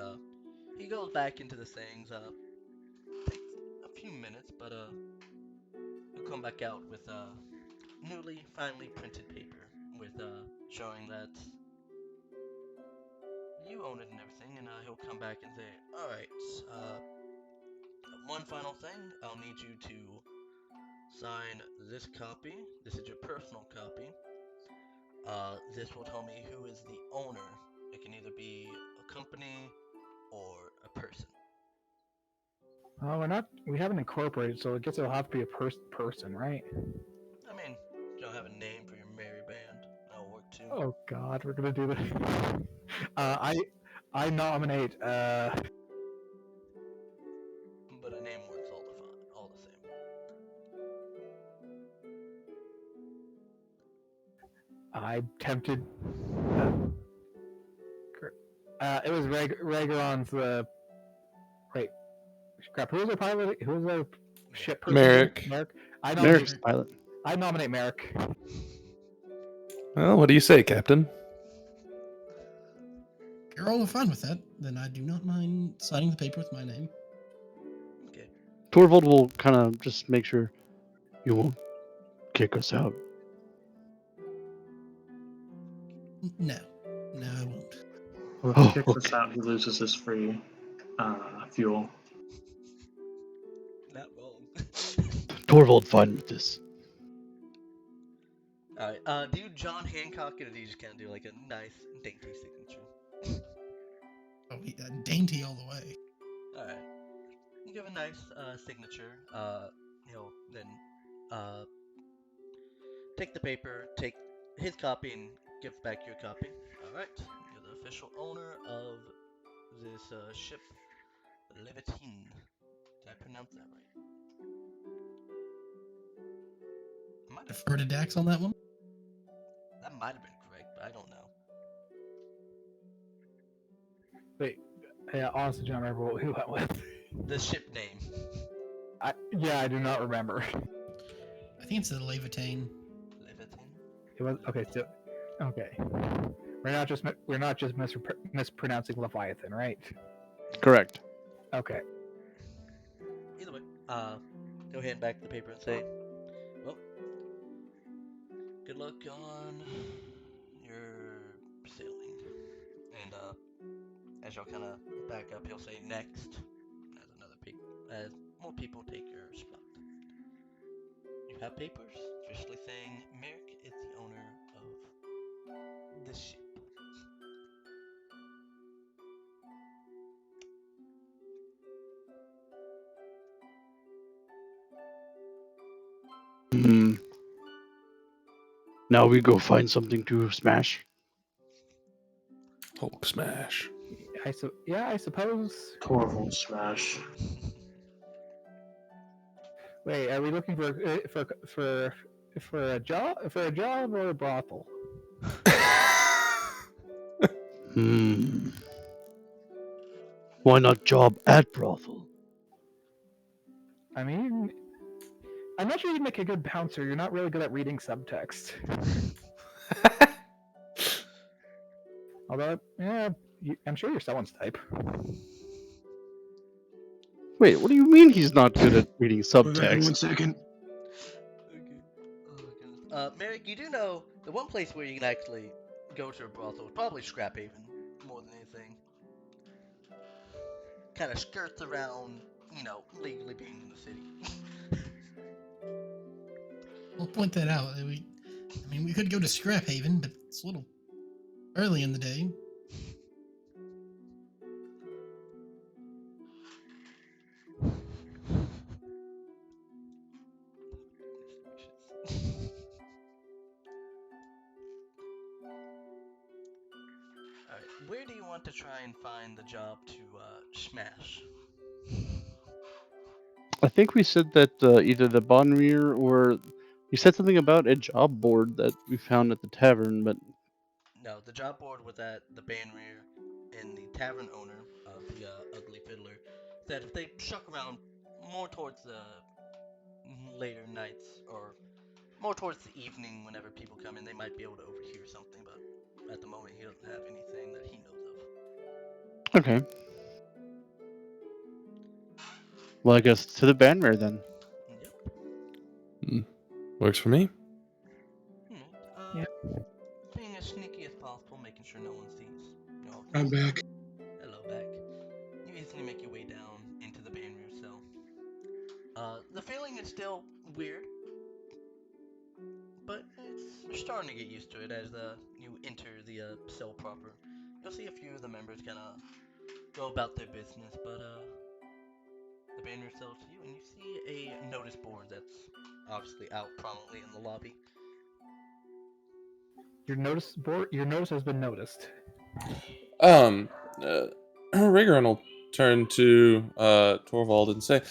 he goes back into the sayings, takes a few minutes, but, he'll come back out with, newly, finely printed paper with, showing that you own it and everything, and, he'll come back and say, alright, one final thing, I'll need you to sign this copy. This is your personal copy. This will tell me who is the owner. It can either be a company or a person. Oh, we haven't incorporated, so I guess it'll have to be a person, right? I mean, you don't have a name for your merry band. That'll work too. Oh God, we're gonna do this. I nominate. But a name works all the same. I'm tempted. It was Ragaron's. Wait, crap. Who was the pilot? Who was the ship person? Merrick. Merrick. Merrick's the pilot. I nominate Merrick. Well, what do you say, Captain? If you're all fine with that, then I do not mind signing the paper with my name. Okay. Torvald will kind of just make sure you won't kick us out. No, I won't. Well, if Oh, he kicks us okay. out, he loses his free fuel. Not wrong. Torvald fine with this. Alright, do you John Hancock it, or do you just kind of do like a nice, dainty signature? Oh, dainty all the way. Alright. You give a nice signature. He'll then take the paper, take his copy, and give back your copy. Alright. You're the official owner of this ship, Levitine. Did I pronounce that right? Defer to Dax on that one? That might have been correct, but I don't know. Wait, yeah, honestly, don't remember what we went with. The ship name. I do not remember. I think it's the Levitine. Levitine? It was okay. So, okay, we're not just mispronouncing Leviathan, right? Correct. Okay. Either way, he'll hand back the paper and say, well, good luck on your sailing. And, as y'all kind of back up, he'll say next, as more people take your spot. You have papers officially saying Merrick is the owner of this ship. Now we go find something to smash. Hulk smash. I suppose. Torvald smash. Wait, are we looking for a job or a brothel? Hmm. Why not job at brothel? I mean, I'm not sure you'd make a good bouncer. You're not really good at reading subtext. Although, yeah, I'm sure you're someone's type. Wait, what do you mean he's not good at reading Be back in 1 subtext? second. Okay. Oh, goodness. Merrick, you do know the one place where you can actually go to a brothel is probably Scraphaven, more than anything. Kind of skirts around, legally being in the city. I'll point that out. We could go to Scraphaven, but it's a little early in the day. Alright, where do you want to try and find the job to smash? I think we said that either the Bonnier or you said something about a job board that we found at the tavern, but No, the job board was at the Banrier, and the tavern owner of the Ugly Fiddler said if they struck around more towards the later nights or more towards the evening whenever people come in, they might be able to overhear something, but at the moment he doesn't have anything that he knows of. okay. Well, I guess to the Banner then. Yep. Works for me. Yeah. Being as sneaky as possible, making sure no one sees. I'm back. Hello, back. You easily make your way down into the Banrier cell. The feeling is still weird, but you're starting to get used to it as you enter the cell proper. You'll see a few of the members kind of go about their business, but the banner sells to you, and you see a notice board that's obviously out prominently in the lobby. Your notice has been noticed. Raygon will turn to Torvald and say,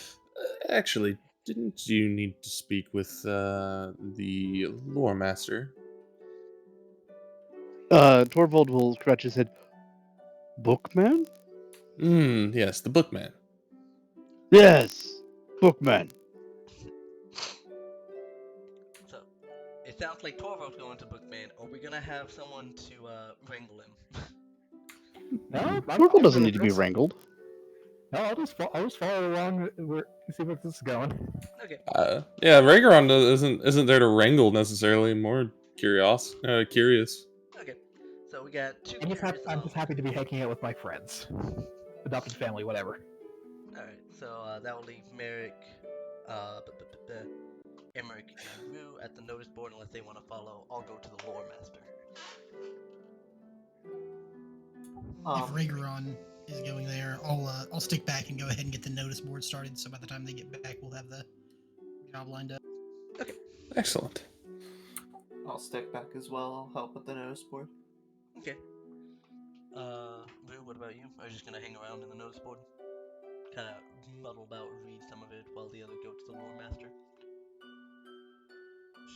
actually, didn't you need to speak with the lore master? Torvald will scratch his head. Bookman? Yes, the bookman. Yes, Bookman. So, it sounds like Torvald's going to Bookman. Are we gonna have someone to wrangle him? No, Torvald doesn't need to be wrangled. No, I'll just follow along. See where this is going. Okay. Yeah, Raygon isn't there to wrangle necessarily. More curious. Okay. So we got two I'm curious just happy to be hanging out with my friends, adopted family, whatever. Alright, so that will leave Merrick, Emmerich, and Rue at the notice board unless they want to follow. I'll go to the lore master. If Raygon is going there, I'll stick back and go ahead and get the notice board started. So by the time they get back, we'll have the job lined up. Okay. Excellent. I'll stick back as well. I'll help with the notice board. Okay. Rue, what about you? Are you just gonna hang around in the notice board? Kind of muddle about, read some of it while the other go to the lore master?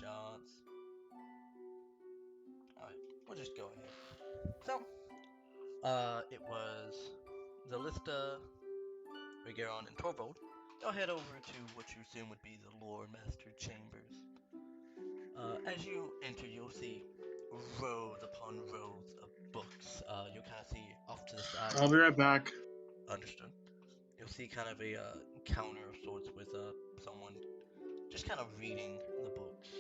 Shots. Alright, we'll just go ahead. So, it was Zalista, Regeron, and Torvald. You'll head over to what you assume would be the lore master chambers. As you enter, you'll see rows upon rows of books. You'll kind of see off to the side. I'll be right back. Understood. You'll see kind of a counter of sorts with someone just kind of reading the books.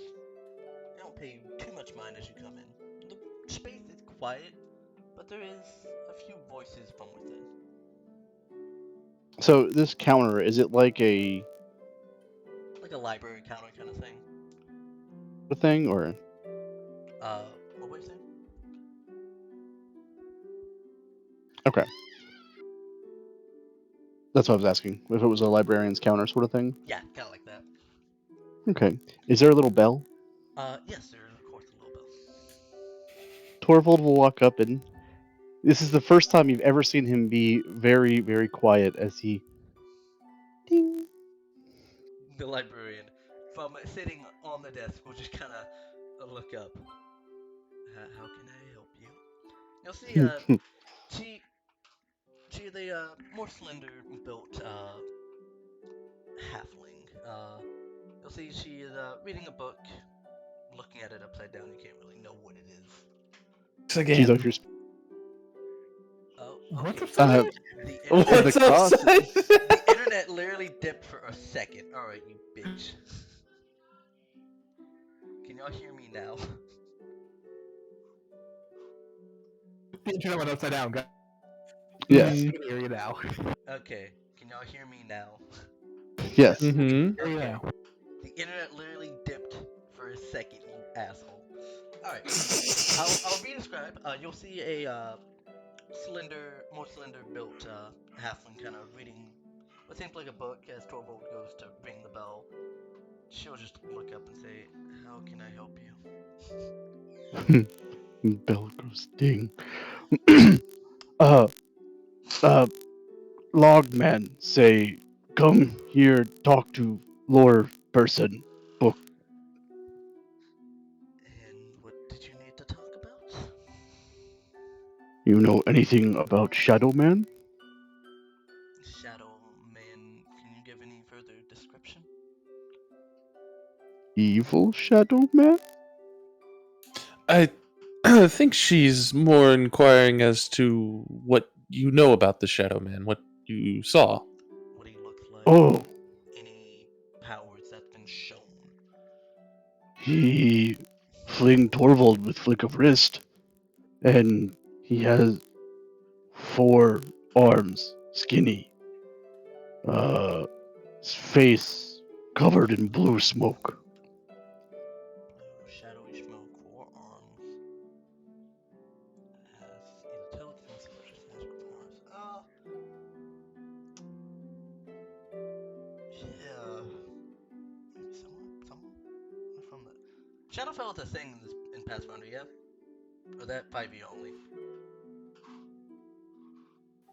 They don't pay too much mind as you come in. The space is quiet, but there is a few voices from within. So this counter, is it like a library counter kind of thing? thing or? What were you saying? Okay. That's what I was asking. If it was a librarian's counter sort of thing. Yeah, kind of like that. Okay. Is there a little bell? Yes, there is of course a little bell. Torvald will walk up and this is the first time you've ever seen him be very, very quiet as he ding. The librarian, from sitting on the desk, will just kind of look up. How can I help you? You'll see a more slender built halfling. You'll see she is reading a book, looking at it upside down. You can't really know what it is. She's Again. like, Oh, What's okay. upside down? The Oh, internet, the cross. the internet literally dipped for a second. All right, you bitch. Can y'all hear me now? The internet went upside down. Guys. Yes. I can hear you now. Okay. Can y'all hear me now? Yes. Mm-hmm. Hear you Okay. now. The internet literally dipped for a second, you asshole. Alright. I'll re-describe. You'll see a more slender built halfling kind of reading what seems like a book as Torvald goes to ring the bell. She'll just look up and say, "How can I help you?" Bell goes ding. uh, Logman say, come here, talk to lore person. Book. And what did you need to talk about? You know anything about Shadow Man? Shadow Man, can you give any further description? Evil Shadow Man? I think she's more inquiring as to what you know about the Shadow Man, what you saw. What he looks like? Oh, Any powers that's been shown? he fling Torvald with flick of wrist, and he has 4 arms, skinny. His face covered in blue smoke. Blue shadowy smoke, 4 arms. Has either telekinesis or just magical powers. Yeah. Maybe someone from the Shadowfell is a thing in Pathfinder, yeah? Or that 5e only?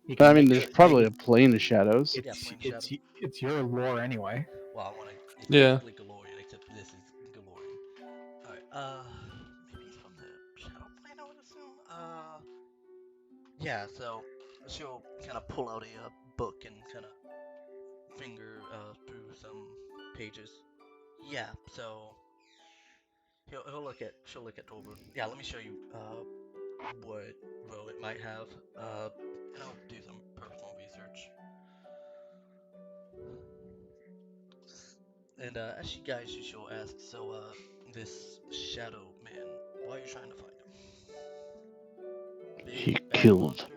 You I can mean, make there's it probably big. a plane of shadows. Yeah, Flame Shadow. It's your lore anyway. Well, I want to. It's Yeah. basically Galorian, except this is Galorian. Alright, maybe he's from the Shadow Plane, I would assume? Yeah, so she'll kind of pull out a book and kind of finger through some pages. Yeah, so she'll look at Torvald. Yeah, let me show you what row it might have. And I'll do some personal research. And as she guides you, she'll ask, so this Shadow Man, why are you trying to find him? Big, He bad killed monster?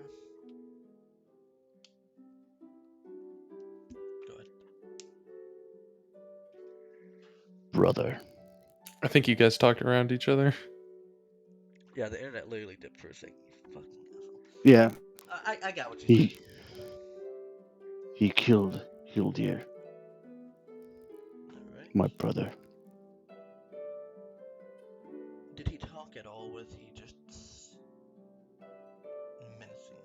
Go ahead. brother. I think you guys talked around each other. Yeah, the internet literally dipped for a second. You fucking asshole. Yeah, I got what you said. he killed Hildir, Alright. my brother. Did he talk at all? Was he just menacing?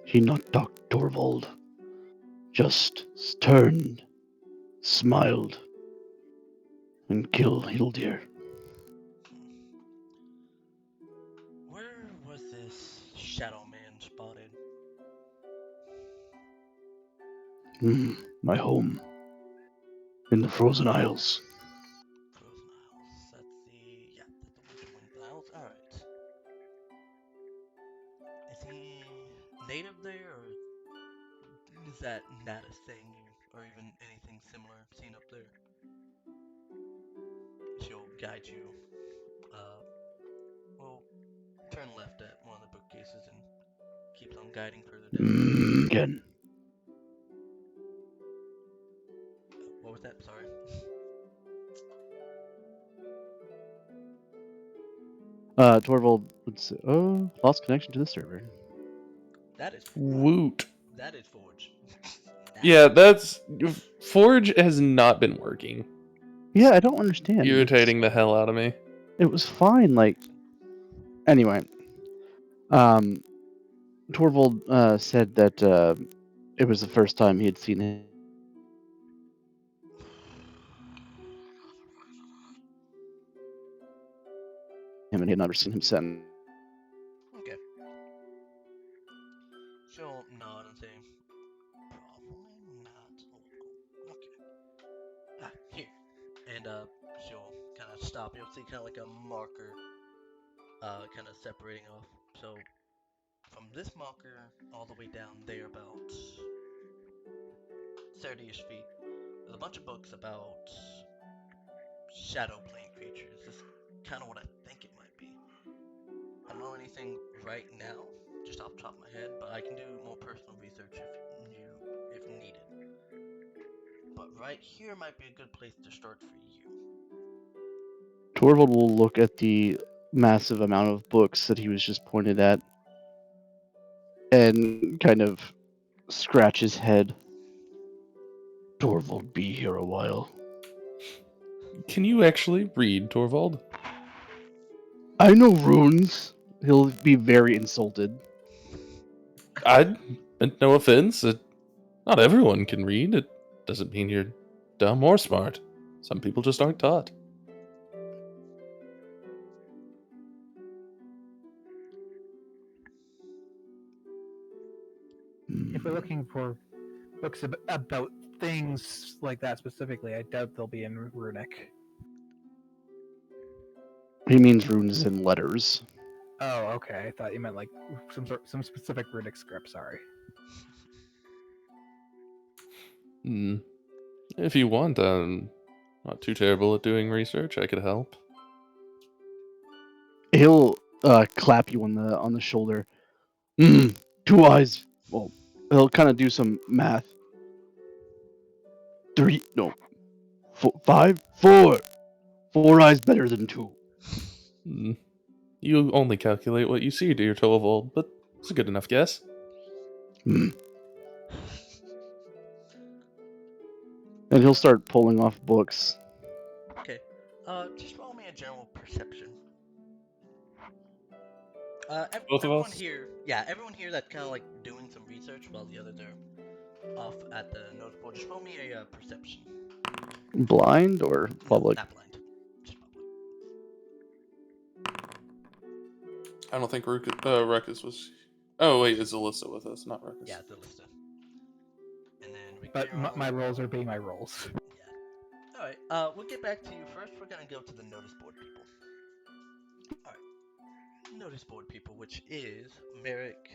He not talked Torvald. Just turned, smiled, and killed Hildir. Where was this Shadow Man spotted? My home. In the Frozen Isles. Frozen Isles. That's the Winter Isles. Alright. Is he native there, or is that not a thing, or even anything similar seen up there? She'll guide you. Well, turn left at one of the bookcases and keeps on guiding further down. Again. What was that? Sorry. Torvald would say, oh, lost connection to the server. That is Woot. That is Forge. Yeah, that's Forge has not been working. Yeah, I don't understand. Irritating the hell out of me. It was fine, like... Anyway. Torvald said that it was the first time he had seen him and he had never seen him since. stop, you'll see kind of like a marker, kind of separating off. So from this marker all the way down there, about 30-ish feet, there's a bunch of books about shadow plane creatures. This is kind of what I think it might be. I don't know anything right now, just off the top of my head, but I can do more personal research if needed. But right here might be a good place to start for you. Torvald will look at the massive amount of books that he was just pointed at and kind of scratch his head. Torvald be here a while. Can you actually read, Torvald? I know runes. He'll be very insulted. I meant no offense. Not everyone can read. It doesn't mean you're dumb or smart. Some people just aren't taught. If we're looking for books about things like that specifically, I doubt they'll be in Runic. He means runes and letters. Oh, okay. I thought you meant like some specific Runic script. Sorry. If you want, I'm not too terrible at doing research. I could help. He'll clap you on the shoulder. 2 eyes. Well, he'll kind of do some math. 3, no, 5, 4. 4 eyes better than 2. You only calculate what you see, dear Torvald, but it's a good enough guess. And he'll start pulling off books. Okay. Just roll me a general perception. Both of everyone us? here, everyone here that's kind of like doing some research while the others are off at the notice board. Just roll me a perception. Blind or public? No, not blind. Just public. I don't think Ruckus was... Oh, wait, is Alyssa with us, not Ruckus. Yeah, the list. And then we But my rolls are being my rolls. Yeah. Alright, we'll get back to you first. We're gonna go to the notice board people. Alright. Notice board people, which is Merrick.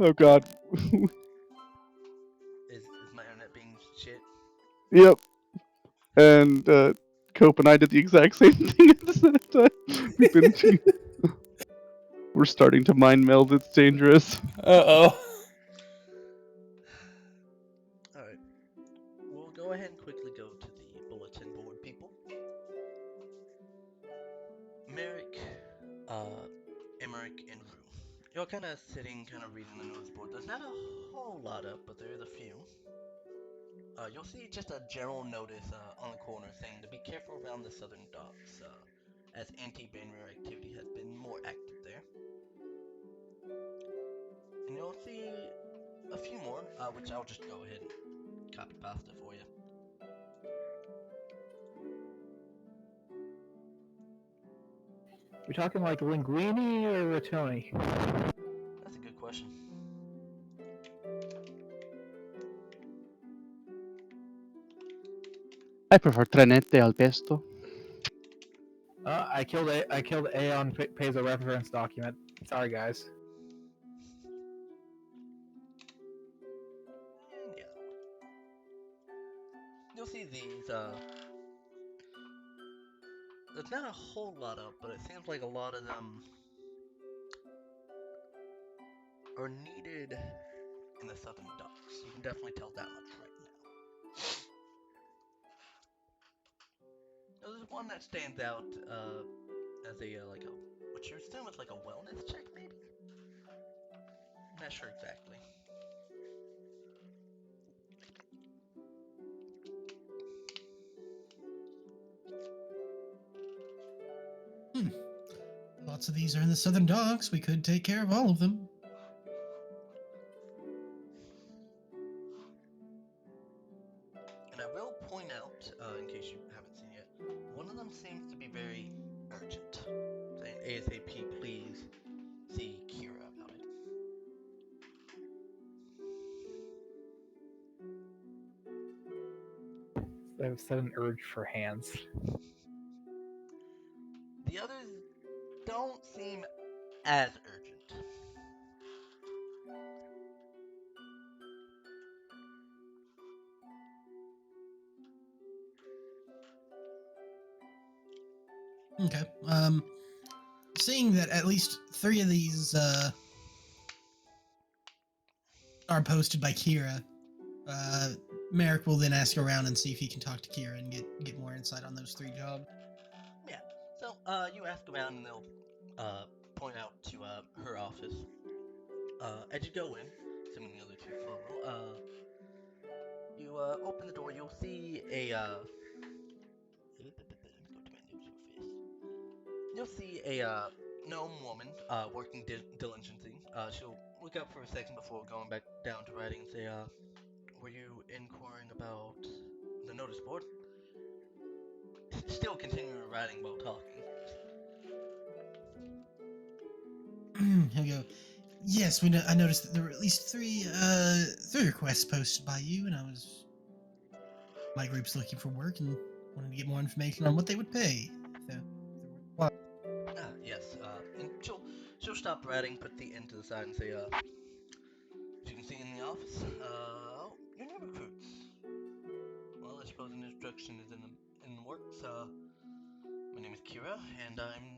Oh god. Is my internet being shit? Yep. And Cope and I did the exact same thing at the same time. We're starting to mind meld. It's dangerous. Uh-oh. Alright. We'll go ahead and quickly go to the bulletin board people. Merrick, Emmerich, and Rue. You're kind of sitting, kind of reading the notice board. There's not a whole lot up, but there is a few. You'll see just a general notice on the corner saying to be careful around the southern docks, as anti-banner activity has been more active there. And you'll see a few more, which I'll just go ahead and copy pasta for you. We talking like linguine or rotoni? That's a good question. I prefer trenette al pesto. I killed A on pays a reference document. Sorry, guys. And yeah. You'll see these, there's not a whole lot up, but it seems like a lot of them are needed in the southern docks. You can definitely tell that much right now. There's one that stands out as a what you assume is like a wellness check, maybe. Not sure exactly. Lots of these are in the southern docks. We could take care of all of them. And I will point out, in case you haven't seen yet, one of them seems to be very urgent, saying ASAP, please see Kira about it. a sudden urge for hands. The others don't seem as urgent. Okay. Seeing that at least 3 of these are posted by Kira, Merrick will then ask around and see if he can talk to Kira and get more insight on those 3 jobs. Yeah. So, you ask around and they'll point out to her office. As you go in, assuming the other 2 follow, you open the door. You'll see a let me go to my notes real fast. You'll see a gnome woman working diligently. She'll look up for a second before going back down to writing and say, were you inquiring about the notice board? Still continuing writing while talking. He'll go, yes, I noticed that there were at least 3 requests posted by you, and my group's looking for work and wanted to get more information on what they would pay. So, Yes, and she'll stop writing, put the end to the side, and say, as you can see in the office, you're new recruits. Well, I suppose an introduction is in the works. My name is Kira, and I'm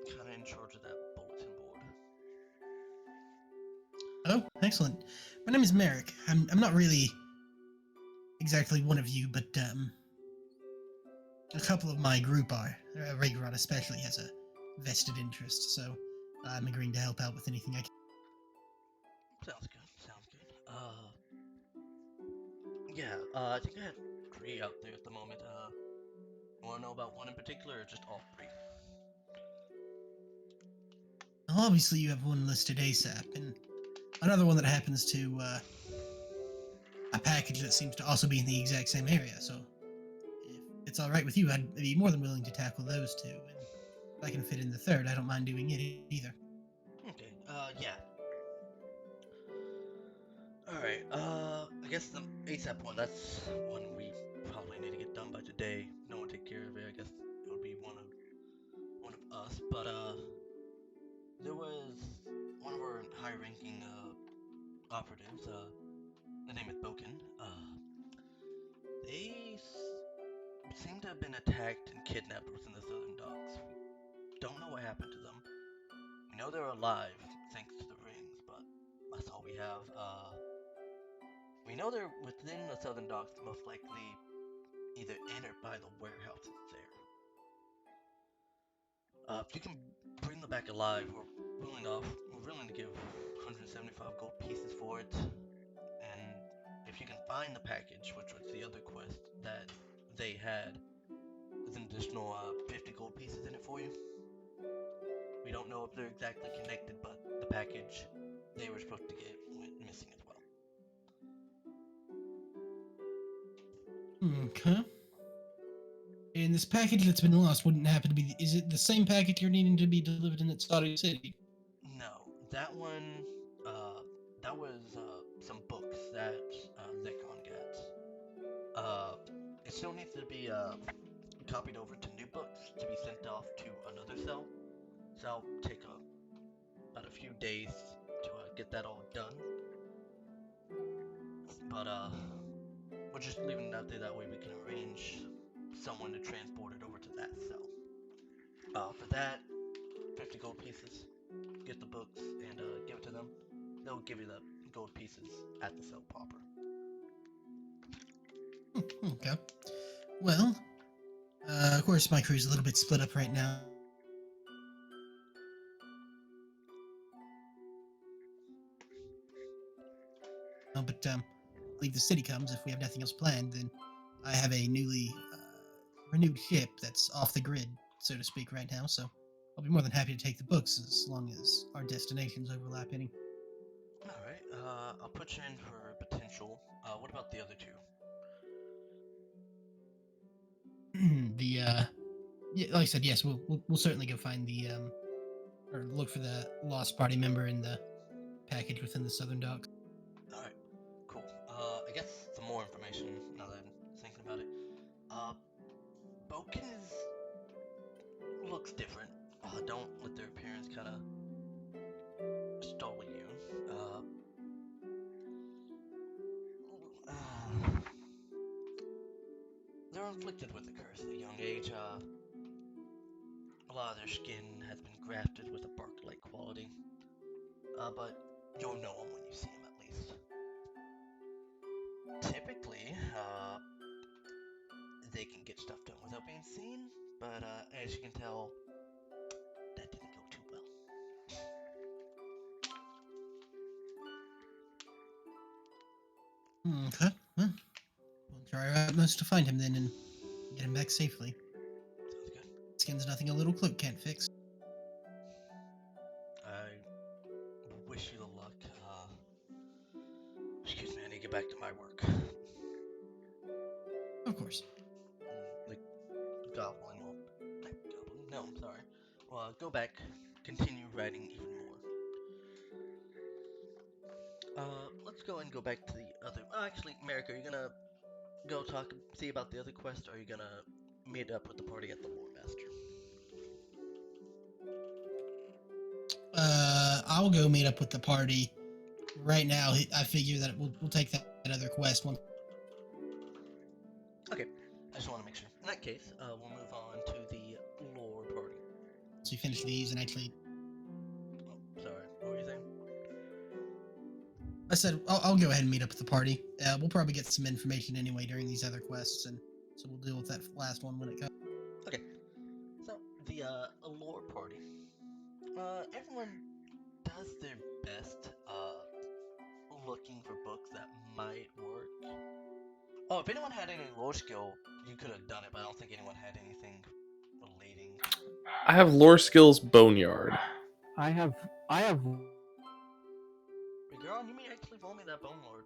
kind of in charge of that bulletin board. oh, excellent. My name is Merrick. I'm not really exactly one of you, but a couple of my group are. Bareahard especially has a vested interest, so I'm agreeing to help out with anything I can. Sounds good. Yeah, I think I had 3 out there at the moment. Want to know about one in particular, or just all 3? Well, obviously, you have one listed ASAP, and another one that happens to a package that seems to also be in the exact same area. So, if it's all right with you, I'd be more than willing to tackle those 2. And if I can fit in the 3rd, I don't mind doing it either. Okay, yeah. Alright, I guess the ASAP one, that's one we probably need to get done by today. No one take care of it, I guess it would be one of us, but, there was one of our high-ranking, operatives, the name is Bokken, they seem to have been attacked and kidnapped within the Southern Docks. We don't know what happened to them. We know they're alive, thanks to the rings, but that's all we have. We know they're within the Southern Docks, most likely either in or by the warehouses there. If you can bring them back alive, we're willing to give 175 gold pieces for it. And if you can find the package, which was the other quest that they had, there's an additional 50 gold pieces in it for you. We don't know if they're exactly connected, but the package they were supposed to get went missing as well. Okay. And this package that's been lost wouldn't happen to be... Is it the same package you're needing to be delivered in Saudi City? No, that one, that was some books that Zekon got. It still needs to be copied over to new books to be sent off to another cell. So I'll take about a few days to get that all done. But we're just leaving it out there, that way we can arrange someone to transport it over to that cell. For that, 50 gold pieces, get the books, and give it to them. They'll give you the gold pieces at the cell proper. Okay. Well, of course my crew's a little bit split up right now. But I believe the city comes if we have nothing else planned. Then I have a newly renewed ship that's off the grid, so to speak, right now. So I'll be more than happy to take the books as long as our destinations overlap any. All right. I'll put you in for potential. What about the other 2? Yeah, like I said, yes, we'll certainly go find the or look for the lost party member in the package within the Southern Docks. All right. Cool. I guess some more information now that I'm thinking about it. Bokken looks different. Don't let their appearance kind of stall you. They're inflicted with a curse at a young age. A lot of their skin has been grafted with a bark-like quality. But you'll know them when you see them, at least. Typically, they can get stuff done without being seen, but as you can tell, that didn't go too well. Okay. Well, we'll try our utmost to find him then and get him back safely. Sounds good. Skin's nothing a little cloak can't fix. I wish you the luck. Excuse me, I need to get back to my work. Of course. The goblin will... No, I'm sorry. Well, go back, continue writing even more. Let's go and go back to the other... actually, Merrick, are you gonna go see about the other quest, or are you gonna meet up with the party at the Lore Master? I'll go meet up with the party. Right now, I figure that we'll take that other quest one. Okay, I just want to make sure. In that case, we'll move on to the Lore party. So we finish these and actually... Oh, sorry, what were you saying? I said I'll go ahead and meet up with the party. We'll probably get some information anyway during these other quests, and so we'll deal with that last one when it comes. Okay, so the Lore party. Everyone does their best looking for books that might work. Oh, if anyone had any lore skill, you could have done it, but I don't think anyone had anything relating. I have lore skills Boneyard. I have. Girl, you may actually roll me that boneyard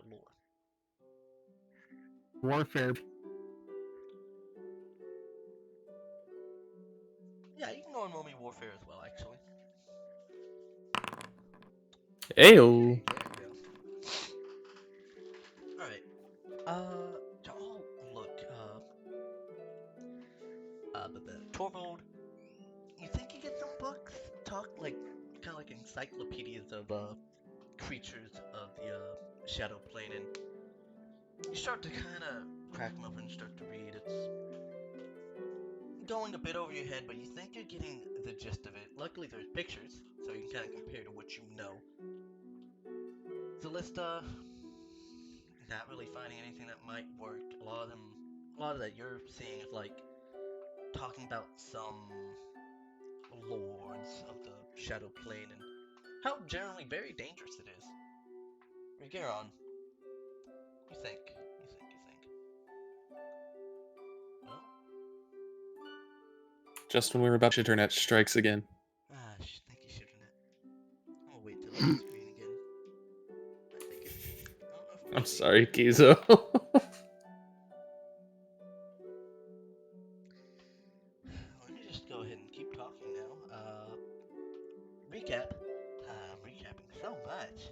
lore. Warfare. Yeah, you can go and roll me warfare as well, actually. Ayo. There you go. Alright. Look, Torvald, you think you get some books? Kind of like encyclopedias of, creatures of the, Shadow Plane, and you start to kind of crack them open and start to read. It's going a bit over your head, but you think you're getting the gist of it. Luckily, there's pictures, so you can kind of compare to what you know. Zalista, not really finding anything that might work. A lot of that you're seeing is like talking about some lords of the Shadow Plane and how generally very dangerous it is. Rigeron, you think. Well? Just when we were about to internet strikes again. Thank you, Internet. I'm gonna wait till I screen again. I think it's... I'm sorry, Kizo. Let me just go ahead and keep talking now. Recap. I'm recapping so much.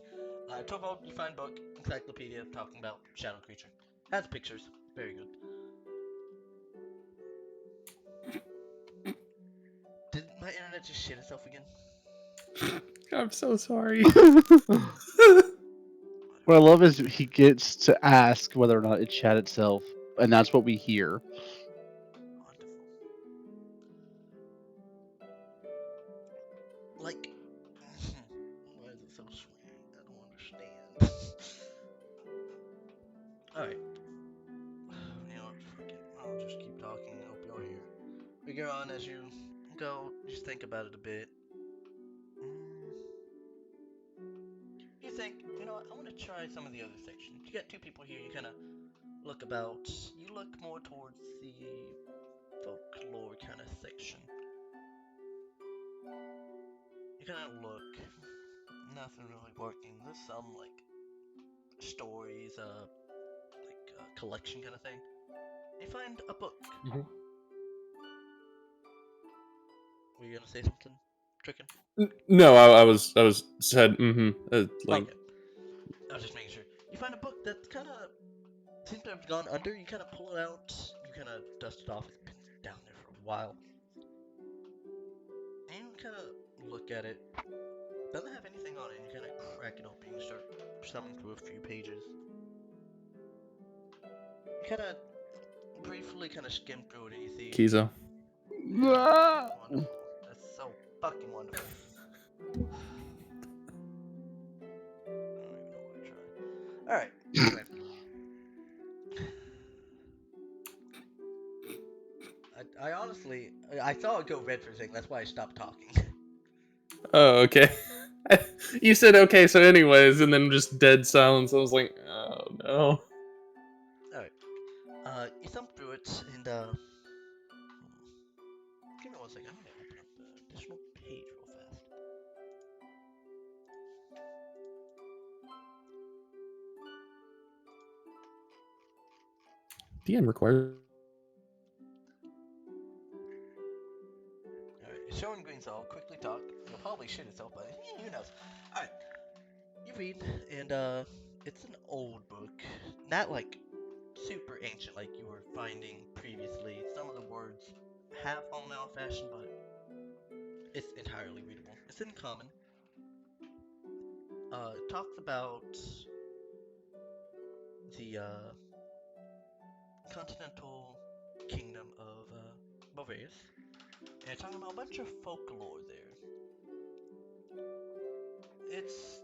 Torvald, you find book, encyclopedia talking about shadow creature. Has pictures. Very good. Did my internet just shit itself again? I'm so sorry. What I love is he gets to ask whether or not it chat itself, and that's what we hear. Wonderful. Like, why is it so sweet? I don't understand. Alright. You know, fuck it. I'll just keep talking and hope you'll hear. Figure on as you go, just think about it a bit. You think, you know what, I want to try some of the other sections. You got two people here, you kind of look more towards the folklore kind of section. You kind of look, nothing really working. There's some, like, stories, collection kind of thing. You find a book. Mhm. Were you gonna say something, Tricken? No, I was said like Okay. I was just making sure. You find a book that kind of seems to have gone under. You kind of pull it out. You kind of dust it off. It's been down there for a while. And you kind of look at it. Doesn't have anything on it. And you kind of crack it open and start thumbing through a few pages. You kind of briefly kind of skim through it and you see. Kizo. Wonderful. That's so fucking wonderful. I don't even know what to try. Alright. Anyway. I honestly, I saw it go red for a second. That's why I stopped talking. Oh, okay. You said okay, so anyways, and then just dead silence. I was like, oh no. Alright. You thumb through it and, give me 1 second. I'm gonna open up the additional page real fast. DM required. Alright, it's showing green, so I'll quickly talk. It'll probably shit itself, but who knows. Alright. You read, and, it's an old book. Not, like, super ancient like you were finding previously. Some of the words have fallen out of fashion, but it's entirely readable. It's in common. It talks about the continental kingdom of Bareahard, and it's talking about a bunch of folklore there. It's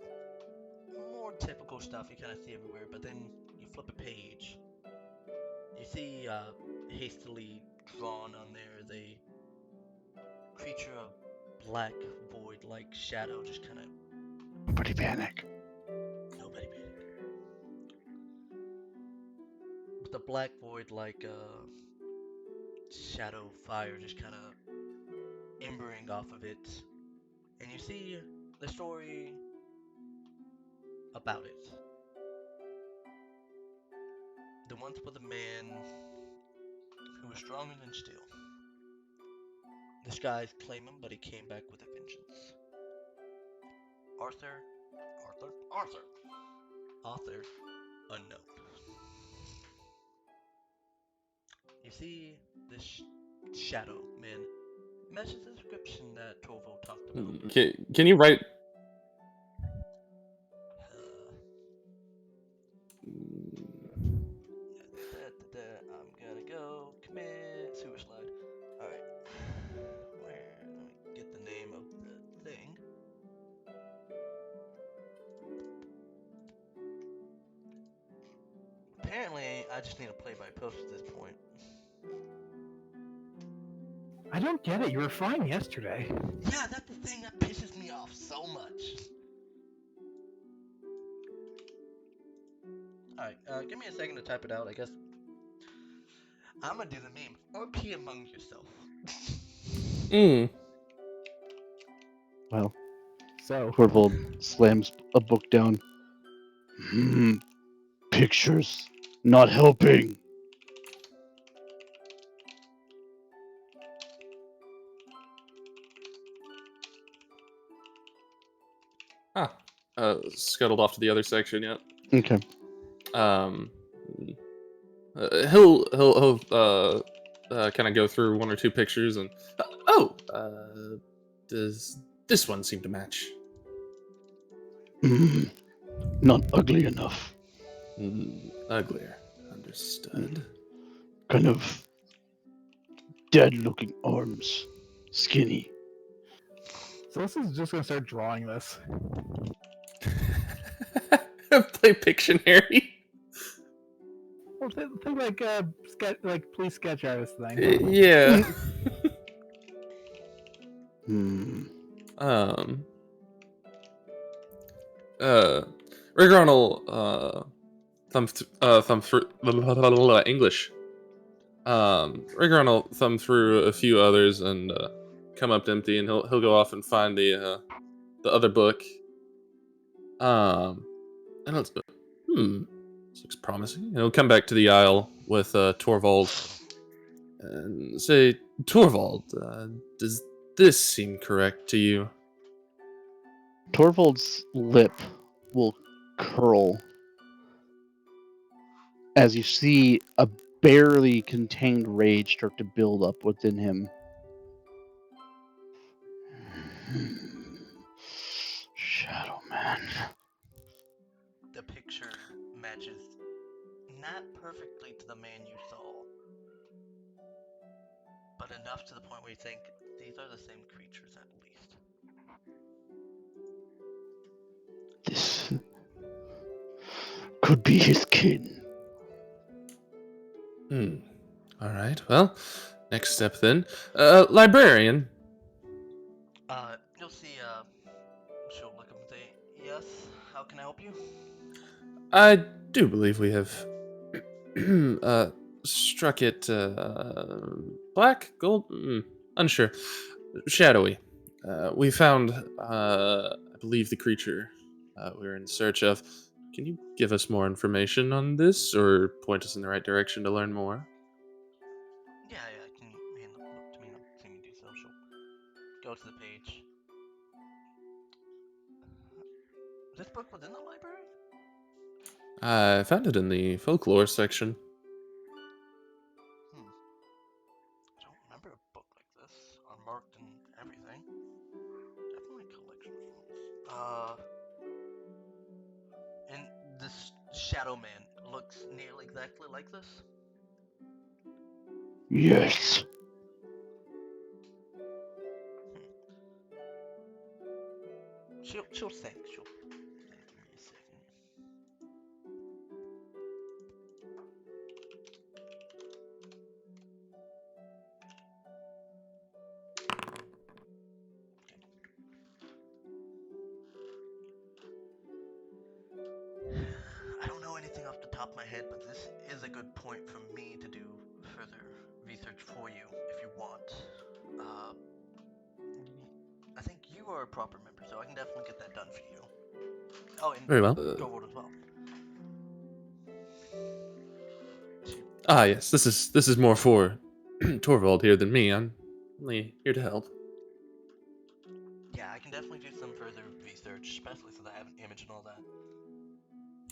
more typical stuff you kind of see everywhere, but then you flip a page. You see hastily drawn on there is a creature of black void-like shadow, just kind of. Nobody panic. Nobody panic. With the black void-like shadow fire, just kind of embering off of it, and you see the story about it. There once was a man who was stronger than steel. The skies claim him, but he came back with a vengeance. Arthur unknown. You see this shadow man matches the description that Torvo talked about. Can you write? I'm gonna go commit suicide. Alright. Where? Let me get the name of the thing. Apparently, I just need to play by post at this point. I don't get it. You were fine yesterday. Yeah, that's the thing that pisses me off so much. Alright, give me a second to type it out, I guess. I'm gonna do the meme. RP among yourself. Well, So, Torvald slams a book down. Pictures not helping. Scuttled off to the other section yet. Okay. He'll kind of go through one or two pictures and does this one seem to match? Not ugly enough. Uglier. Understood. Kind of dead-looking arms. Skinny. so this is just gonna start drawing this. Play Pictionary. Well, think like please sketch artist thing. Yeah. Rigron will thumb through English. Rigron will thumb through a few others and come up empty, and he'll go off and find the other book. And let's this looks promising. And he'll come back to the aisle with Torvald and say, Torvald, does this seem correct to you? Torvald's lip will curl as you see a barely contained rage start to build up within him. Shadow Man. The picture matches not perfectly to the man you saw, but enough to the point where you think these are the same creatures at least. This could be his kin. Alright, well, next step then. Librarian. You'll see, she'll look up and say, yes, how can I help you? I do believe we have struck it black, gold, unsure, shadowy. We found, I believe, the creature we were in search of. Can you give us more information on this, or point us in the right direction to learn more? Yeah, can you hand the book to me and I'll see me do so. She'll go to the page. This book was in the library? I found it in the folklore section. I don't remember a book like this, unmarked and everything. Definitely a collection of books. And this Shadow Man looks nearly exactly like this? Yes. She'll think. She'll think. Give me a second. I don't know anything off the top of my head, but this is a good point for me to do further research for you if you want. I think you are a proper member, so I can definitely get that done for you. Oh, and Very well. Gorwald as well. Yes, this is more for Torvald here than me. I'm only here to help. Yeah, I can definitely do some further research, especially since I have an image and all that.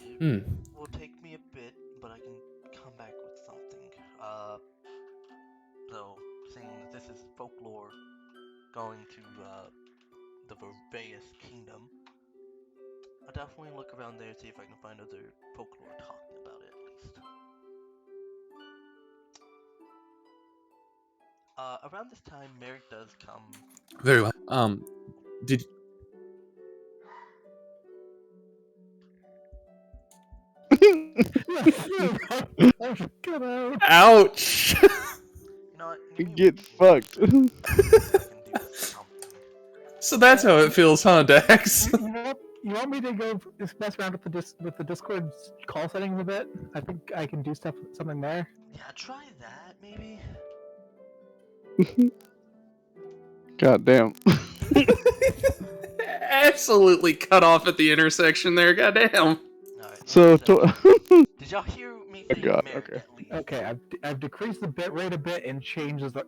It will take me a bit, but I can come back with something. So, seeing that this is folklore going to the Bareahard Kingdom, I'll definitely look around there, see if I can find other folklore talking about it, at least. Around this time, Merrick does come. Very well. Did Ouch! You know what? Get fucked. So that's how it feels, huh, Dax? You want me to go mess around with the Discord call settings a bit? I think I can do something there. Yeah, try that, maybe? God damn. Absolutely cut off at the intersection there, goddamn. Alright, So, did y'all hear me say God, Merrick okay. at least? Okay, I've decreased the bit rate a bit and changed the.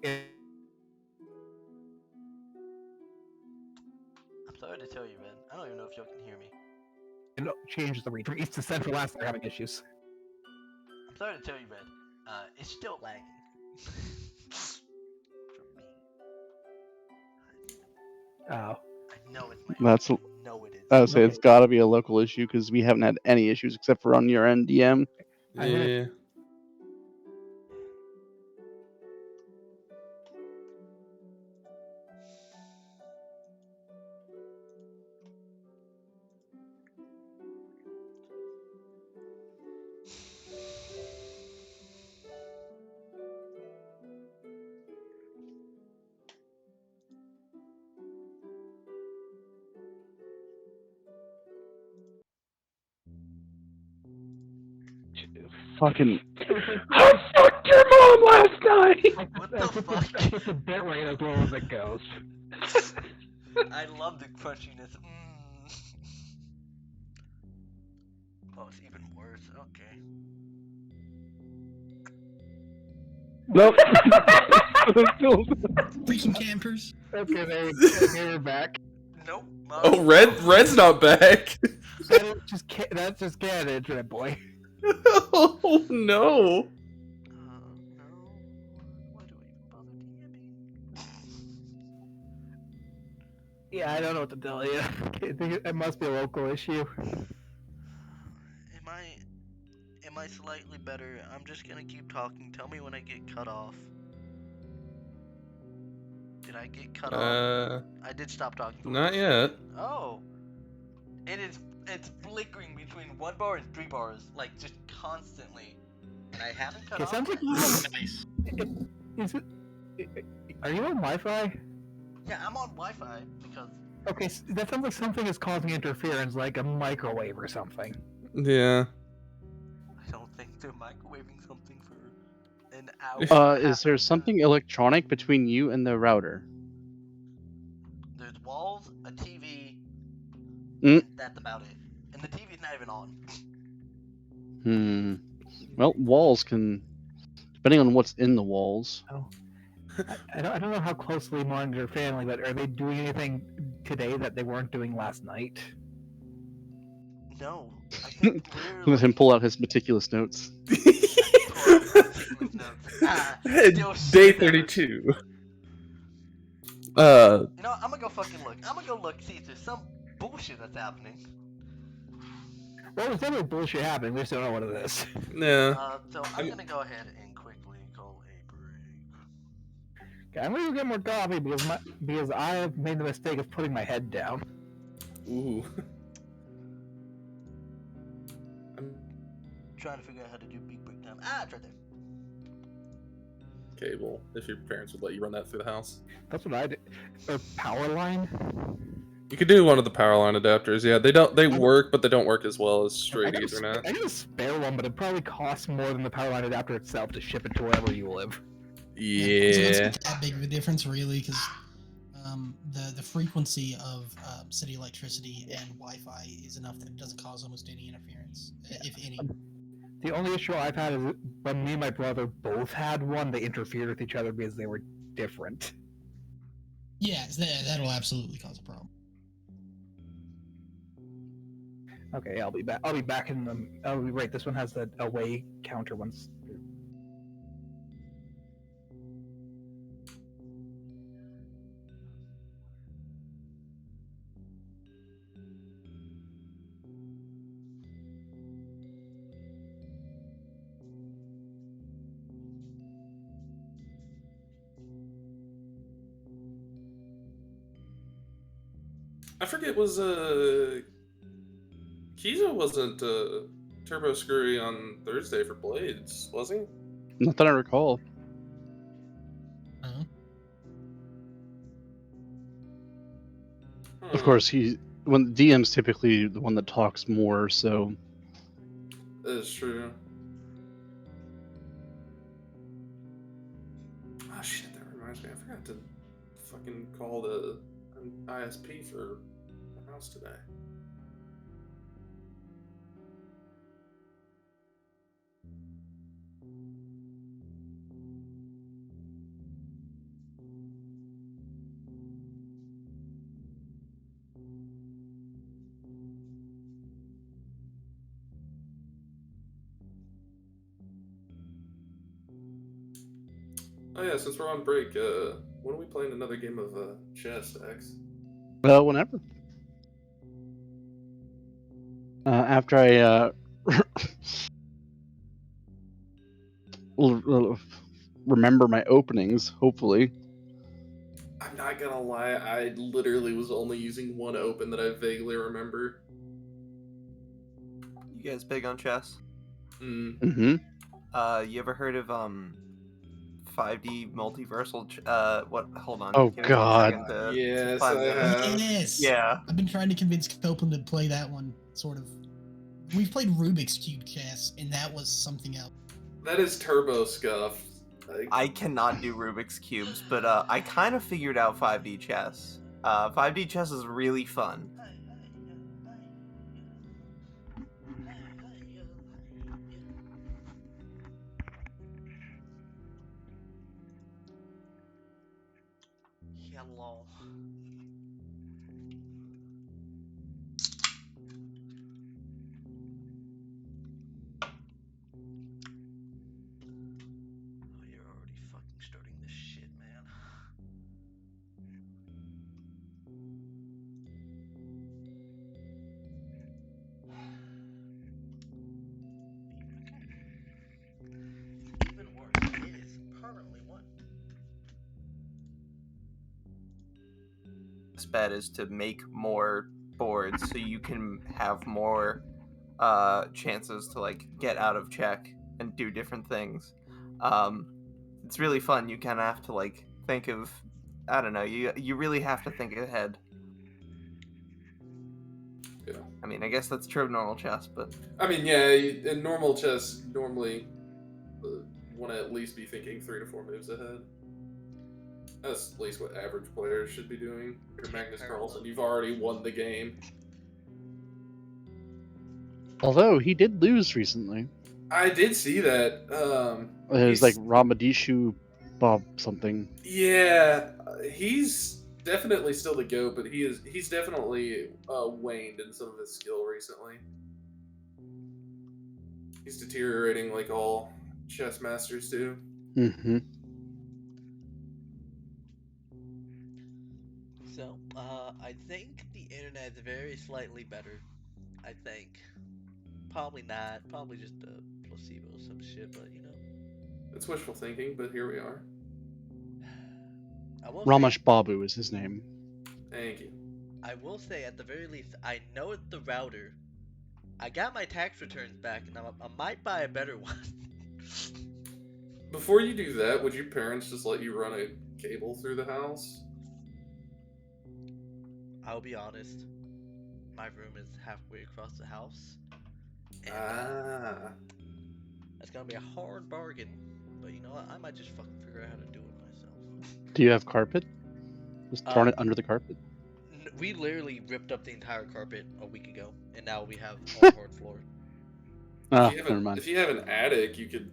I'm sorry to tell you, man. I don't even know if y'all can hear me. And changed the reach. East to Central West are having issues. I'm sorry to tell you, Red. It's still lagging. For me. Oh. I know it's my That's I know it is. I would say it's got to be a local issue because we haven't had any issues except for on your end, DM. Yeah. Fucking. I fucked your mom last night! What the fuck? I put the bit rate as low as it goes. I love the crunchiness. Oh, it's even worse. Okay. Nope. Freaking campers. Okay, there we're back. Nope. Oh, Red's not back. That's just can't internet boy. Oh no. Yeah, I don't know what to tell you. I think it must be a local issue. Am I slightly better? I'm just gonna keep talking. Tell me when I get cut off. Did I get cut off? I did stop talking for Not a yet. second. Oh. It's flickering between 1 bar and 3 bars, like just constantly. And I haven't cut It off sounds like yet. you have. Is it? Are you on Wi-Fi? Yeah, I'm on Wi-Fi because Okay, that sounds like something is causing interference, like a microwave or something. Yeah. I don't think they're microwaving something for an hour. Is there something electronic between you and the router? There's walls, a TV, Mm. and that's about it. And the TV's not even on. Well, walls can, depending on what's in the walls. Oh. I don't know how closely you monitor your family, but are they doing anything today that they weren't doing last night? No, I think we're Let him like, pull out his meticulous notes. pull out meticulous notes. Still Day shit ever. 32. You know, I'm gonna go fucking look. I'm gonna go look, see if there's some bullshit that's happening. Well, there's definitely bullshit happening. We just don't know what it is. Yeah. So I'm gonna go ahead and quickly call a break. Okay, I'm gonna go get more coffee because I have made the mistake of putting my head down. Ooh. Trying to figure out how to do big break time. Ah, it's right there. Okay, well, if your parents would let you run that through the house. That's what I did. A power line? You could do one of the power line adapters. Yeah, they work, but they don't work as well as straight Ethernet. I got a spare one, but it probably costs more than the power line adapter itself to ship it to wherever you live. So it's Yeah. not that big of a difference, really, because the frequency of city electricity and Wi-Fi is enough that it doesn't cause almost any interference, if any. The only issue I've had is when me and my brother both had one, they interfered with each other because they were different. Yeah, that'll absolutely cause a problem. Okay, I'll be back. I'll be back in the. Oh, right. This one has the away counter once. I forget, was Kiza wasn't Turbo Scurry on Thursday for Blades, was he? Not that I recall. Of course, when the DM's typically the one that talks more, so. That is true. Oh shit, that reminds me. I forgot to fucking call an ISP for the house today. Oh yeah, since we're on break, when are we playing another game of chess, X? Whenever. After I remember my openings, hopefully. I'm not gonna lie, I literally was only using one open that I vaguely remember. You guys big on chess? Mm-hmm. You ever heard of 5D multiversal? What? Hold on. Oh, Give me God. 1 second to Yes, find I this. have. Yes. Yeah. I've been trying to convince Copeland to play that one, sort of. We've played Rubik's Cube chess, and that was something else. That is turbo scuff. Like, I cannot do Rubik's cubes, but I kind of figured out 5D chess. 5D chess is really fun. Hello. Oh, you're already fucking starting this shit, man. bet is to make more boards so you can have more chances to like get out of check and do different things. It's really fun. You kind of have to like think of, I don't know, you really have to think ahead. Yeah. I mean, I guess that's true of normal chess, but I mean, yeah, in normal chess, normally want to at least be thinking 3 to 4 moves ahead. That's at least what average players should be doing. You're Magnus Carlsen, you've already won the game. Although he did lose recently. I did see that. It was like Ramadishu Bob something. Yeah, he's definitely still the GOAT, but he's definitely waned in some of his skill recently. He's deteriorating like all chess masters do. Mm-hmm. So, I think the internet is very slightly better. I think. Probably not. Probably just a placebo or some shit, but you know. It's wishful thinking, but here we are. I will Ramesh say, Babu is his name. Thank you. I will say, at the very least, I know it's the router. I got my tax returns back, and I might buy a better one. Before you do that, would your parents just let you run a cable through the house? I'll be honest. My room is halfway across the house. And, that's gonna be a hard bargain. But you know what? I might just fucking figure out how to do it myself. Do you have carpet? Just turn it under the carpet? We literally ripped up the entire carpet a week ago, and now we have all hard floor. Never mind. If you have an attic, you could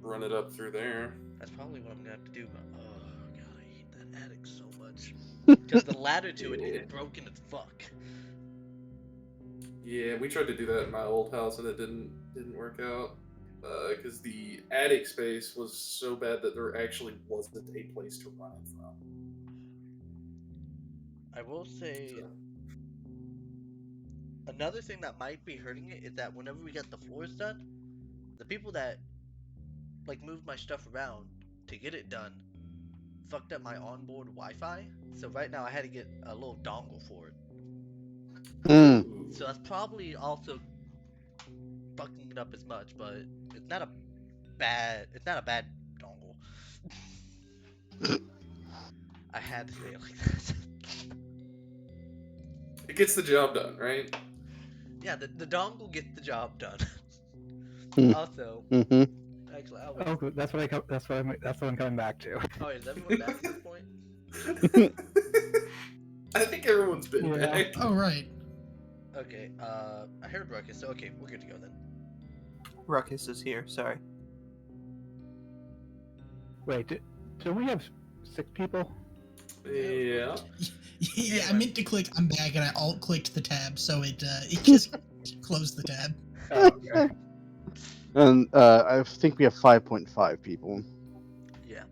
run it up through there. That's probably what I'm gonna have to do, but oh god, I hate that attic so much. Because the ladder to it is broken as fuck. Yeah, we tried to do that in my old house and it didn't work out. Because the attic space was so bad that there actually wasn't a place to run it from. I will say, another thing that might be hurting it is that whenever we get the floors done, the people that like moved my stuff around to get it done fucked up my onboard Wi-Fi. So right now I had to get a little dongle for it. So that's probably also fucking it up as much, but it's not a bad dongle. I had to say it like that. It gets the job done, right? Yeah, the dongle gets the job done. Also, actually, Oh, that's what I'm coming back to. Oh, is everyone back at this point? I think everyone's been back. Oh, right. Okay, I heard Ruckus, so okay, we're good to go then. Ruckus is here, sorry. Wait, don't we have 6 people? Yeah. Yeah, I meant to click I'm back and I alt-clicked the tab, so it just closed the tab. Oh, okay. And I think we have 5.5 people. Yeah.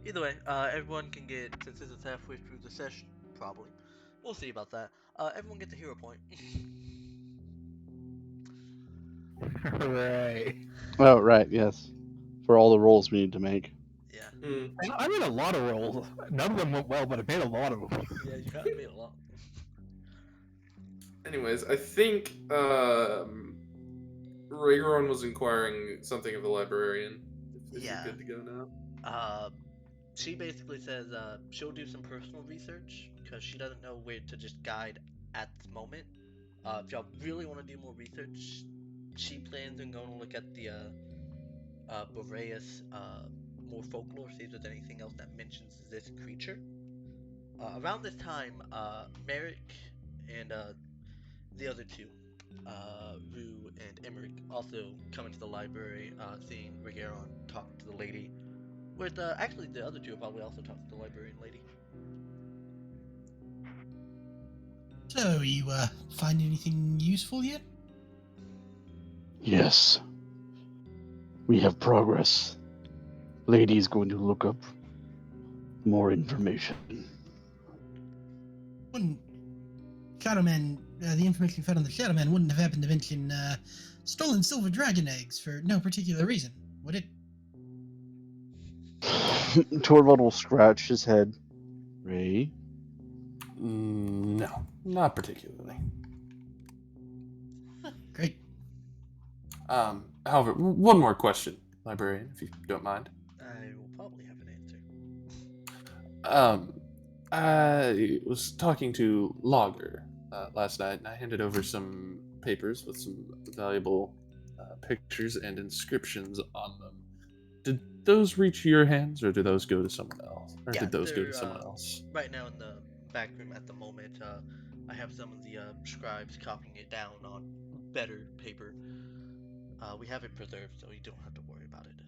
Either way, everyone can get, since this is halfway through the session, probably. We'll see about that. Everyone gets a hero point. Hooray. Oh, right, yes. For all the rolls we need to make. Yeah. I made a lot of rolls. None of them went well, but I made a lot of them. Yeah, you got me a lot. Anyways, I think Rayron was inquiring something of the librarian. If Yeah. you're good to go now. She basically says she'll do some personal research because she doesn't know where to just guide at this moment. If y'all really want to do more research, she plans on going to look at the Bareahard more folklore, see if there's anything else that mentions this creature. Around this time, Merrick and the other two, Rue and Emmerich, also come into the library, seeing Rigaron talk to the lady. With actually, the other two will probably also talk to the librarian lady. So, you find anything useful yet? Yes. We have progress. Lady's going to look up more information. Wouldn't Shadowman, the information you found on the Shadowman wouldn't have happened to mention stolen silver dragon eggs for no particular reason, would it? Torvald will scratch his head. Ray? No, not particularly. Great. However, one more question, librarian, if you don't mind. I will probably have an answer. I was talking to Logger last night, and I handed over some papers with some valuable pictures and inscriptions on them. Did those reach your hands, or did those go to someone else? Or Yeah, did those go to they're someone else? right now in the back room at the moment. I have some of the scribes copying it down on better paper. We have it preserved, so you don't have to worry about it.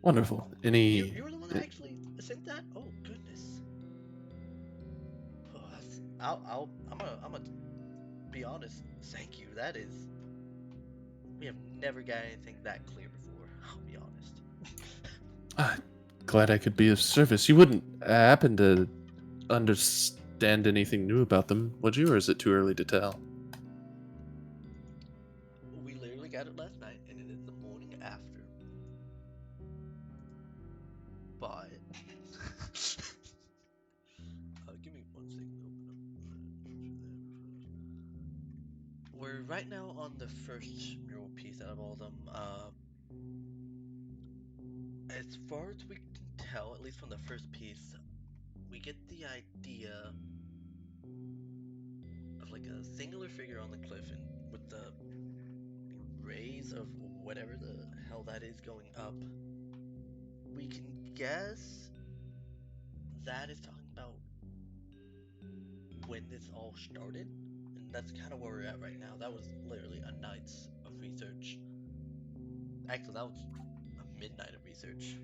Wonderful. Any? You were the one that actually sent that? Oh goodness. Oh, I'm gonna be honest. Thank you. That is. We have never got anything that clear before. I'll be honest. Glad I could be of service. You wouldn't happen to understand anything new about them, would you, or is it too early to tell? We literally got it last night, and it is the morning after. But give me 1 second to open up. We're right now on the first mural piece out of all of them. As far as we can tell, at least from the first piece, we get the idea of like a singular figure on the cliff and with the rays of whatever the hell that is going up. We can guess that is talking about when this all started, and that's kind of where we're at right now. That was literally a night's of research. Actually, that was a midnight of research.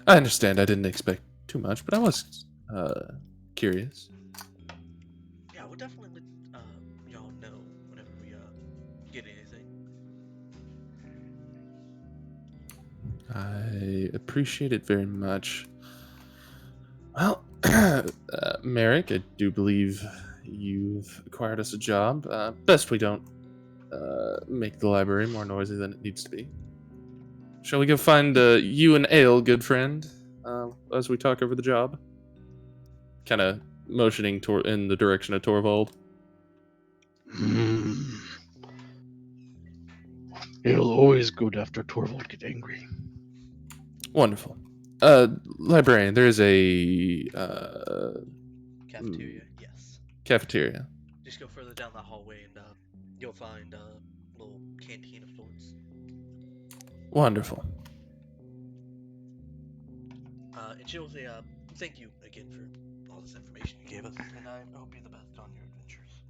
I understand. I didn't expect too much, but I was curious. Yeah, we'll definitely let y'all know whenever we get anything. I appreciate it very much. Well, Merrick, I do believe you've acquired us a job. Best we don't make the library more noisy than it needs to be. Shall we go find you an ale, good friend, as we talk over the job? Kind of motioning in the direction of Torvald. It'll always good after Torvald get angry. Wonderful. Librarian, there is a Cafeteria, yes. cafeteria. Just go further down the hallway and you'll find a little canteen of sorts. Wonderful. And she'll say, thank you again for all this information you gave us, and I hope you the best on your adventures.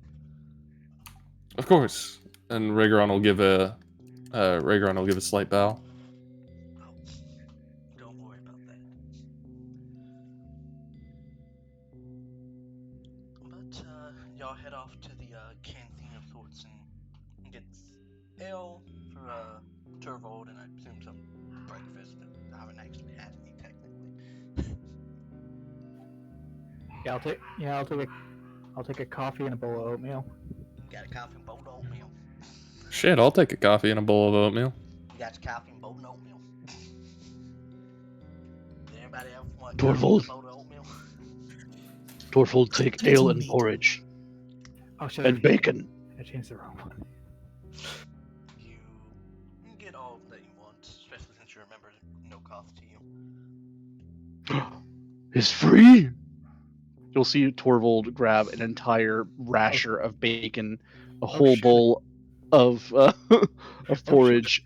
Of course. And Rhaegar will give a slight bow. Oh, don't worry about that. But y'all head off to the canteen of sorts and get ale for Torvald, and I presume some breakfast. I haven't actually had any technically. I'll take a coffee and a bowl of oatmeal. Got a coffee and bowl of oatmeal. Shit, I'll take a coffee and a bowl of oatmeal. You got your coffee and bowl of oatmeal. Does anybody else want Torvald. a bowl of oatmeal? Torvald, take ale and porridge. Oh, shit. And bacon. I changed the wrong one. You get all that you want, especially since you remember no cost to you. Is free? You'll see Torvald grab an entire rasher of bacon, a whole shit. bowl of porridge,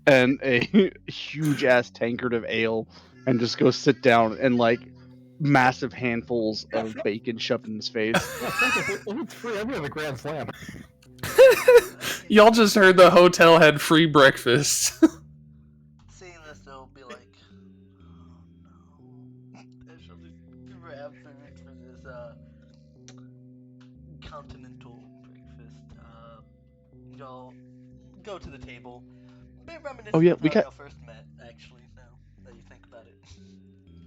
and a huge ass tankard of ale, and just go sit down and like massive handfuls of bacon shoved in his face. If it's free, I'm gonna have a grand slam. Y'all just heard the hotel had free breakfast. Seeing this, they'll be like, oh no. I shall just grab food for this continental breakfast. Y'all go to the table. Be reminiscent Oh, yeah, of we how got- y'all first met, actually, now that you think about it.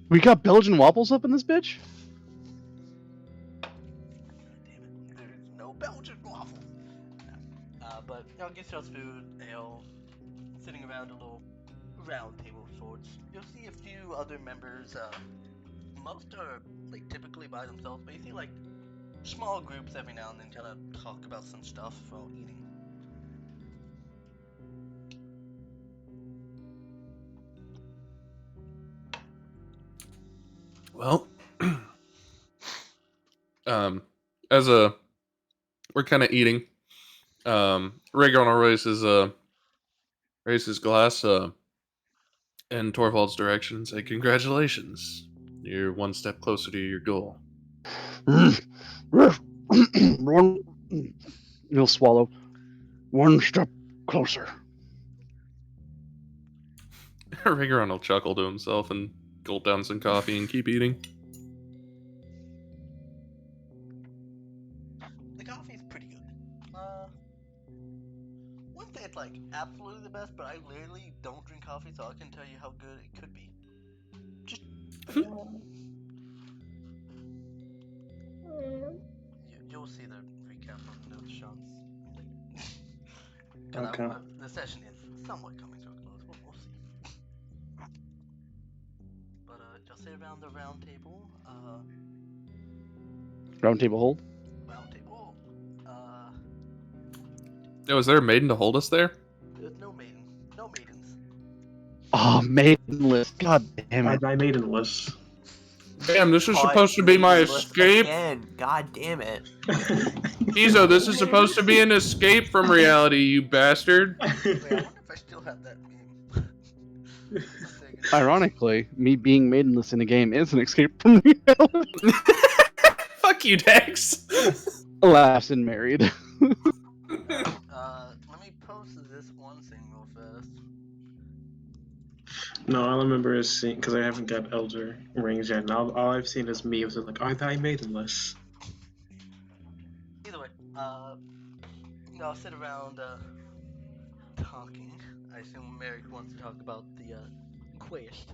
We got Belgian waffles up in this bitch? God damn it, there's no Belgian waffles. But y'all get y'all's food, ale, sitting around a little round table of sorts. You'll see a few other members most are like typically by themselves, but you see like small groups every now and then kind of talk about some stuff while eating. Well, as we're kind of eating, Rhaegar raise his glass in Torvald's direction and say, "Congratulations, you're one step closer to your goal." One, he'll swallow. One step closer. Rhaegar will chuckle to himself and gulp down some coffee and keep eating. The coffee's pretty good. Wouldn't say it's like absolutely the best, but I literally don't drink coffee, so I can tell you how good it could be. Just you'll see the recap of those shots later. Okay. The session is somewhat coming to a close. We'll see. But you'll sit around the round table. Round table hold. Round table. Oh, is there a maiden to hold us there? There's no maiden. No maidens. Oh, maidenless. God damn it. I made a list. Damn, this is supposed to be my escape. Again. God damn it. Izo, this is supposed to be an escape from reality, you bastard. Wait, I wonder if I still have that game. Ironically, me being maidenless in a game is an escape from reality. Fuck you, Dex. Alas, and married. Let me post this one thing real fast. No, all I remember is seeing, because I haven't got Elder Rings yet, and all I've seen is memes of like, are thy maidenless? Either way, I'll sit around, talking. I assume Merrick wants to talk about the, quest.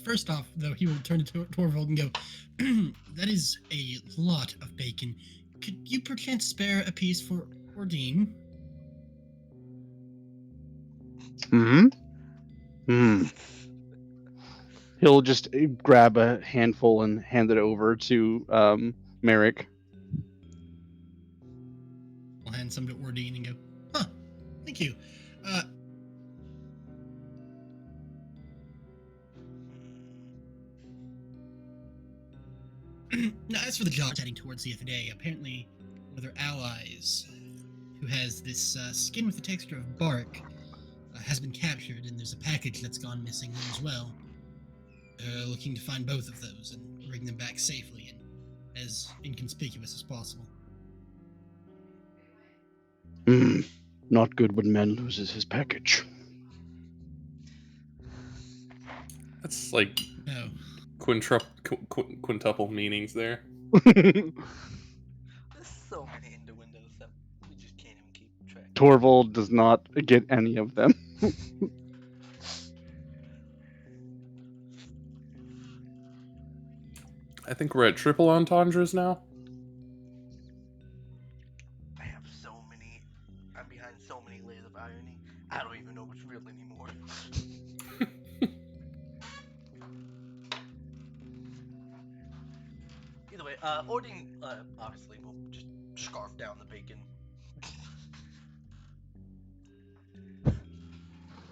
First off, though, he will turn to Torvald and go, "That is a lot of bacon. Could you perchance spare a piece for Ordine?" He'll just grab a handful and hand it over to Merrick. I'll hand some to Ordine and go, "Huh, thank you. Now, as for the job heading towards the other day, apparently one of their allies, who has this skin with the texture of bark, has been captured, and there's a package that's gone missing there as well. Looking to find both of those and bring them back safely and as inconspicuous as possible." Not good when man loses his package. That's like No. quintuple meanings there. There's so many innuendos that we just can't even keep track. Torvald does not get any of them. I think we're at triple entendres now. I have so many. I'm behind so many layers of irony. I don't even know what's real anymore. Either way, Ordine, obviously, will just scarf down the bacon.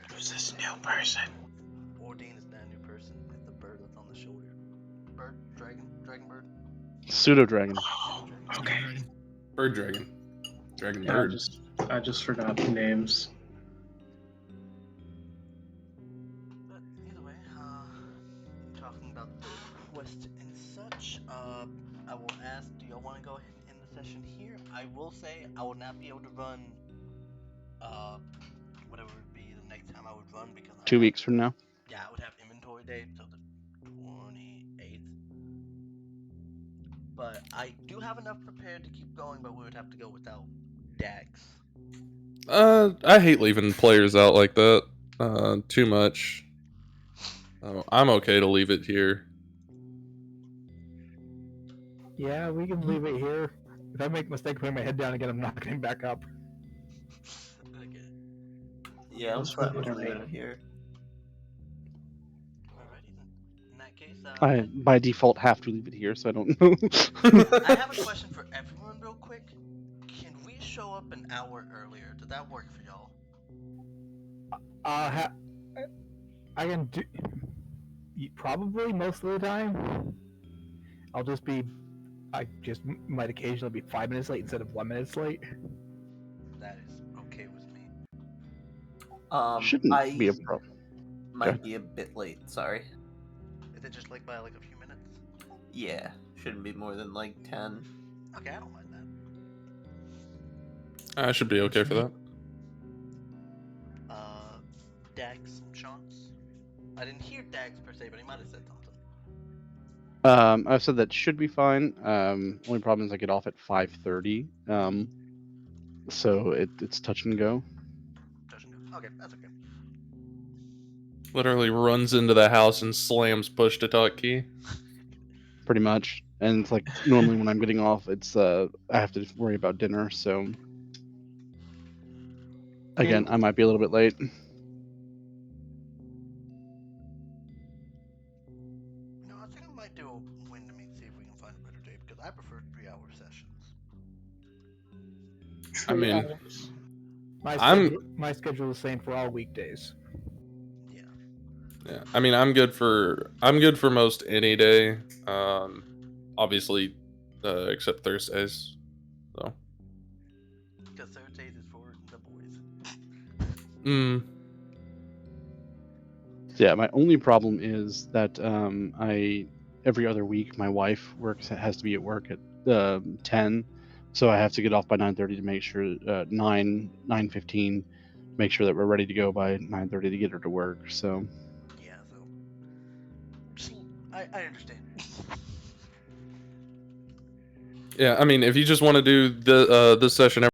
Who's this new person? Ordine is not a new person. It's the bird that's on the shoulder. Bird? Dragon? Dragon bird? Pseudo dragon. Okay. Bird dragon. Dragon Yeah, bird. I just forgot the names. But either way, talking about the quest and such, I will ask, do y'all want to go ahead and end the session here? I will say I will not be able to run, whatever would be the next time I would run because 2 weeks from now. Yeah, I would have inventory day till the 28th. But I do have enough prepared to keep going, but we would have to go without Dax. I hate leaving players out like that. Too much. I'm okay to leave it here. Yeah, we can leave it here. If I make a mistake putting my head down again, I'm not getting back up. Okay. Yeah, I'm Let's fine put with it leaving away. it here. Alrighty then. that case, I by default have to leave it here, so I don't know. I have a question for everyone, real quick. Can we show up an hour earlier? Did that work for y'all? I can do probably most of the time. I'll just be. I just might occasionally be 5 minutes late instead of 1 minute late. That is okay with me. Shouldn't I be a problem. might be a bit late. Sorry. Is it just like by like a few minutes? Yeah, shouldn't be more than like 10. Okay, I don't mind that. I should be okay for that. Dax and Chance? I didn't hear Dax per se, but he might have said something. I've said that should be fine. Only problem is I get off at 5:30. So it's touch and go. Okay, that's okay. Literally runs into the house and slams push to talk key. Pretty much. And it's like normally when I'm getting off, it's I have to worry about dinner. So again, I might be a little bit late. No, I think I might do a win to meet, see if we can find a better day, because I prefer 3-hour sessions. I mean, My schedule is the same for all weekdays. Yeah, I mean, I'm good for most any day. Obviously, except Thursdays. So. Because Thursdays is for the boys. Yeah, my only problem is that every other week my wife has to be at work at 10, so I have to get off by 9:30 to make sure 9:15, make sure that we're ready to go by 9:30 to get her to work. So. Yeah, so I understand. Yeah, I mean, if you just want to do this session